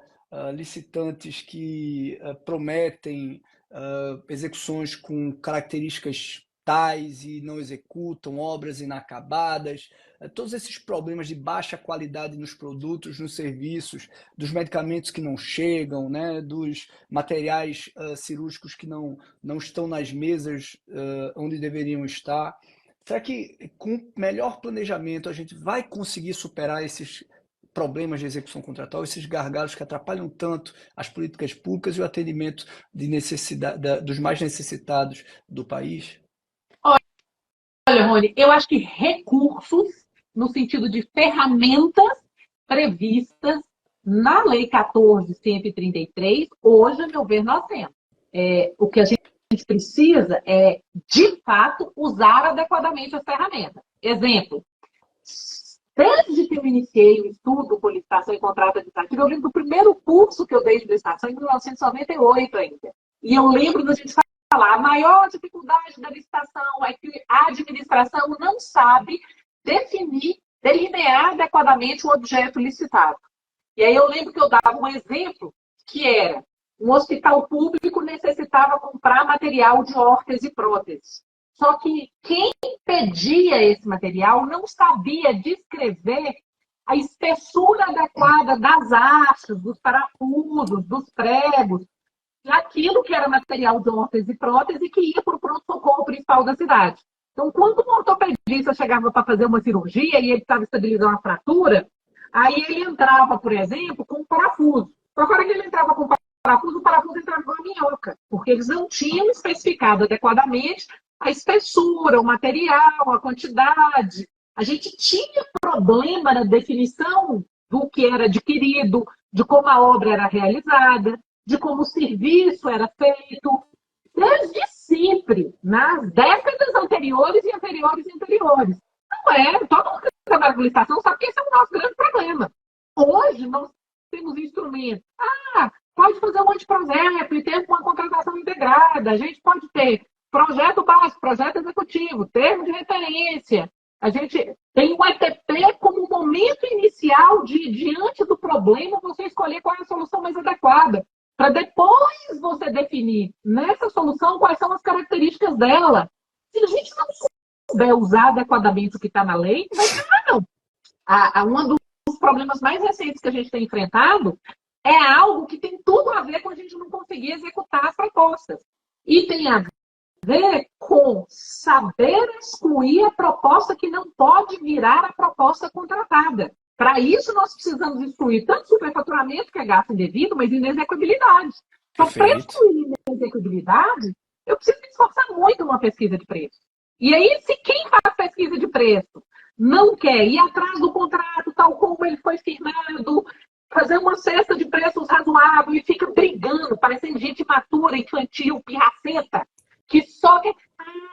licitantes que prometem execuções com características tais e não executam, obras inacabadas, todos esses problemas de baixa qualidade nos produtos, nos serviços, dos medicamentos que não chegam, né, dos materiais cirúrgicos que não estão nas mesas onde deveriam estar. Será que com melhor planejamento a gente vai conseguir superar esses problemas de execução contratual, esses gargalos que atrapalham tanto as políticas públicas e o atendimento de necessidade, dos mais necessitados do país? Olha, Rony, eu acho que recursos, no sentido de ferramentas previstas na Lei 14.133, hoje, a meu ver, nós temos. O que a gente precisa é, de fato, usar adequadamente as ferramentas. Exemplo, desde que eu iniciei o estudo por licitação e contrato administrativo, eu lembro do primeiro curso que eu dei de licitação em 1998 ainda. E eu lembro da gente falar, a maior dificuldade da licitação é que a administração não sabe definir, delinear adequadamente o objeto licitado. E aí eu lembro que eu dava um exemplo que era um hospital público necessitava comprar material de órtese e prótese. Só que quem pedia esse material não sabia descrever a espessura adequada das hastes, dos parafusos, dos pregos, aquilo que era material de órtese e prótese que ia para o pronto-socorro principal da cidade. Então, quando um ortopedista chegava para fazer uma cirurgia e ele estava estabilizando a fratura, aí ele entrava, por exemplo, com um parafuso. Só que a hora que ele entrava com o parafuso entrava com a minhoca, porque eles não tinham especificado adequadamente a espessura, o material, a quantidade. A gente tinha problema na definição do que era adquirido, de como a obra era realizada, de como o serviço era feito, desde sempre, nas décadas anteriores e anteriores e anteriores. Não é, todo mundo que trabalha com licitação sabe que esse é o nosso grande problema. Hoje, nós temos instrumentos. Pode fazer um anteprojeto e ter uma contratação integrada. A gente pode ter projeto básico, projeto executivo, termo de referência. A gente tem o ETP como um momento inicial de, diante do problema, você escolher qual é a solução mais adequada. Para depois você definir nessa solução quais são as características dela. Se a gente não souber usar adequadamente o que está na lei, não vai ter não. Um dos problemas mais recentes que a gente tem enfrentado é algo que tem tudo a ver com a gente não conseguir executar as propostas. E tem a ver com saber excluir a proposta que não pode virar a proposta contratada. Para isso, nós precisamos excluir tanto superfaturamento, que é gasto indevido, mas inexecuibilidade. Então, para excluir inexecuibilidade, eu preciso me esforçar muito numa pesquisa de preço. E aí, se quem faz pesquisa de preço não quer ir atrás do contrato, tal como ele foi firmado, fazer uma cesta de preços razoável e fica brigando, parecendo gente imatura, infantil, pirracenta, que só quer...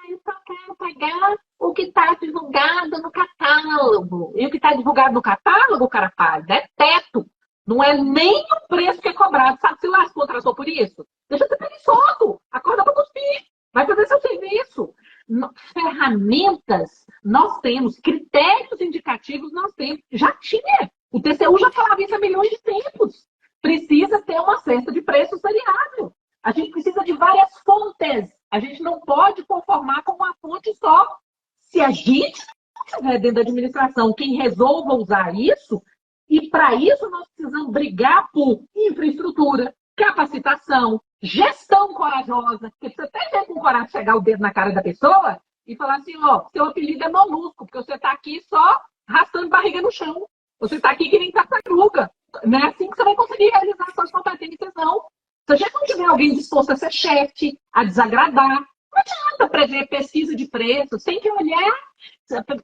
eu só quero pagar o que está divulgado no catálogo. E o que está divulgado no catálogo, o cara faz, é teto. Não é nem o preço que é cobrado. Sabe se lá se contratou por isso? Deixa de ser preguiçoso. Acorda para cuspir. Vai fazer seu serviço. Ferramentas nós temos. Critérios indicativos nós temos. Já tinha. O TCU já falava isso há milhões de tempos. precisa ter uma cesta de preços variável. A gente precisa de várias fontes. A gente não pode conformar com uma fonte só. Se a gente não estiver dentro da administração quem resolva usar isso, e para isso nós precisamos brigar por infraestrutura, capacitação, gestão corajosa, porque você tem que ter com coragem de chegar o dedo na cara da pessoa e falar assim, ó, seu apelido é molusco, porque você está aqui só arrastando barriga no chão. Você está aqui que nem tartaruga. Não é assim que você vai conseguir realizar suas competências, não. Se a gente não tiver alguém disposto a ser chefe, a desagradar, não adianta prever pesquisa de preços, tem que olhar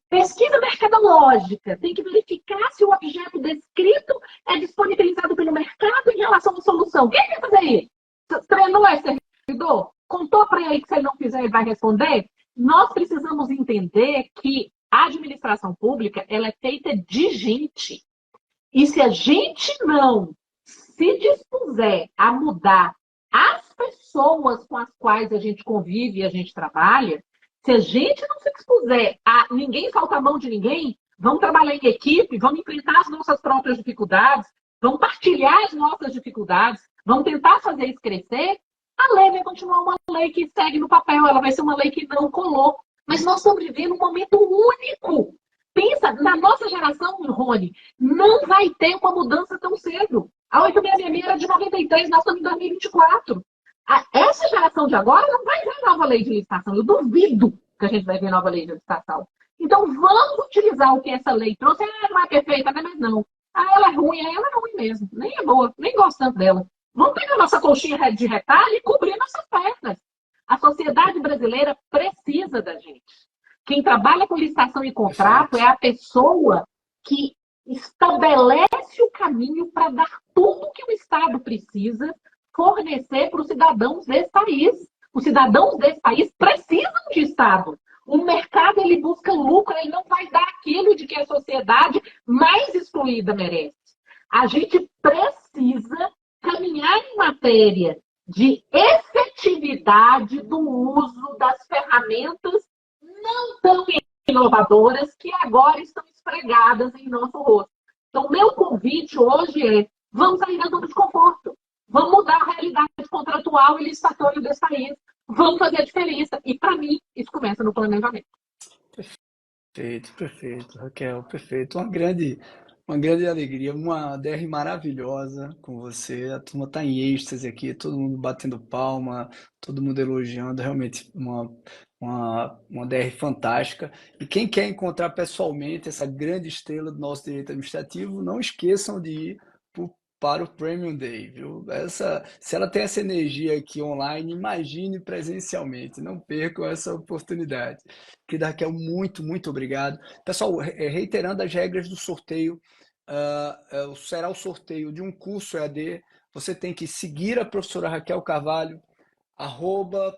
pesquisa mercadológica, tem que verificar se o objeto descrito é disponibilizado pelo mercado em relação à solução. Quem vai fazer isso? Treinou esse servidor? Contou para ele que se ele não fizer, ele vai responder? Nós precisamos entender que a administração pública ela é feita de gente. E se a gente não se dispuser a mudar as pessoas com as quais a gente convive e a gente trabalha, se a gente não se dispuser a ninguém soltar a mão de ninguém, vamos trabalhar em equipe, vamos enfrentar as nossas próprias dificuldades, vamos partilhar as nossas dificuldades, vamos tentar fazer isso crescer, a lei vai continuar uma lei que segue no papel, ela vai ser uma lei que não colou. Mas nós estamos vivendo um momento único. Pensa, na nossa geração, Rony, não vai ter uma mudança tão cedo. A 866 era de 93, nós estamos em 2024. Essa geração de agora não vai ver nova lei de licitação. Eu duvido que a gente vai ver nova lei de licitação. Então, vamos utilizar o que essa lei trouxe. Não é perfeita, né? Mas não. Ela é ruim, ela é ruim mesmo. Nem é boa, nem gosto tanto dela. Vamos pegar nossa colchinha de retalho e cobrir nossas pernas. A sociedade brasileira precisa da gente. Quem trabalha com licitação e contrato é a pessoa que estabelece o caminho para dar tudo que o Estado precisa fornecer para os cidadãos desse país. Os cidadãos desse país precisam de Estado. O mercado ele busca lucro, ele não vai dar aquilo de que a sociedade mais excluída merece. A gente precisa caminhar em matéria de efetividade do uso das ferramentas não tão inovadoras que agora estão esfregadas em nosso rosto. Então, meu convite hoje é: vamos sair da zona de conforto. Vamos mudar a realidade contratual e licitatória desse país. Vamos fazer a diferença. E, para mim, isso começa no planejamento. Perfeito, perfeito, Raquel, perfeito. Uma grande alegria, uma DR maravilhosa com você. A turma está em êxtase aqui, todo mundo batendo palma, todo mundo elogiando. Realmente uma DR fantástica. E quem quer encontrar pessoalmente essa grande estrela do nosso direito administrativo, não esqueçam de ir para o Premium Day, viu? Se ela tem essa energia aqui online, imagine presencialmente. Não percam essa oportunidade. Querida Raquel, muito, muito obrigado. Pessoal, reiterando as regras do sorteio, será o sorteio de um curso EAD. Você tem que seguir a professora Raquel Carvalho,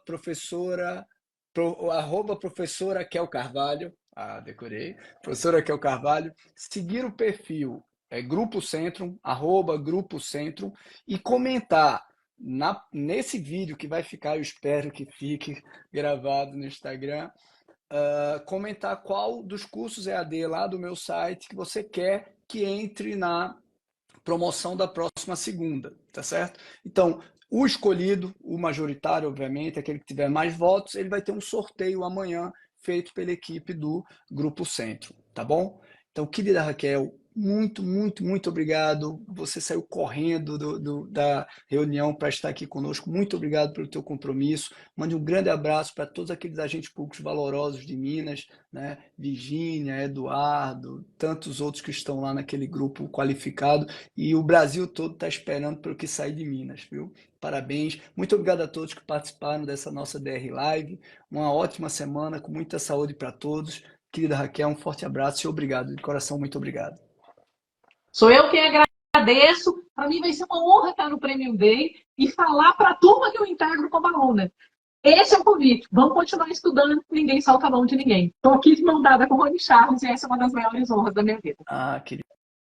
@professora Raquel Carvalho, decorei, professora Raquel Carvalho, seguir o perfil Grupo Centrum, @Grupo Centrum, e comentar nesse vídeo que vai ficar, eu espero que fique gravado no Instagram, comentar qual dos cursos EAD lá do meu site que você quer que entre na promoção da próxima segunda, tá certo? Então, o escolhido, o majoritário, obviamente, aquele que tiver mais votos, ele vai ter um sorteio amanhã feito pela equipe do Grupo Centro, tá bom? Então, querida Raquel, muito, muito, muito obrigado. Você saiu correndo da reunião para estar aqui conosco. Muito obrigado pelo teu compromisso. Mande um grande abraço para todos aqueles agentes públicos valorosos de Minas, né? Virgínia, Eduardo, tantos outros que estão lá naquele grupo qualificado. E o Brasil todo está esperando pelo que sair de Minas, viu? Parabéns. Muito obrigado a todos que participaram dessa nossa DR Live. Uma ótima semana, com muita saúde para todos. Querida Raquel, um forte abraço e obrigado. De coração, muito obrigado. Sou eu quem agradeço. Para mim vai ser uma honra estar no Premium Day e falar para a turma que eu integro como aluna. Esse é o convite. Vamos continuar estudando. Ninguém solta a mão de ninguém. Estou aqui de mão dada com o Rony Charles e essa é uma das maiores honras da minha vida.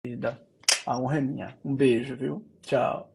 Querida, a honra é minha. Um beijo, viu? Tchau.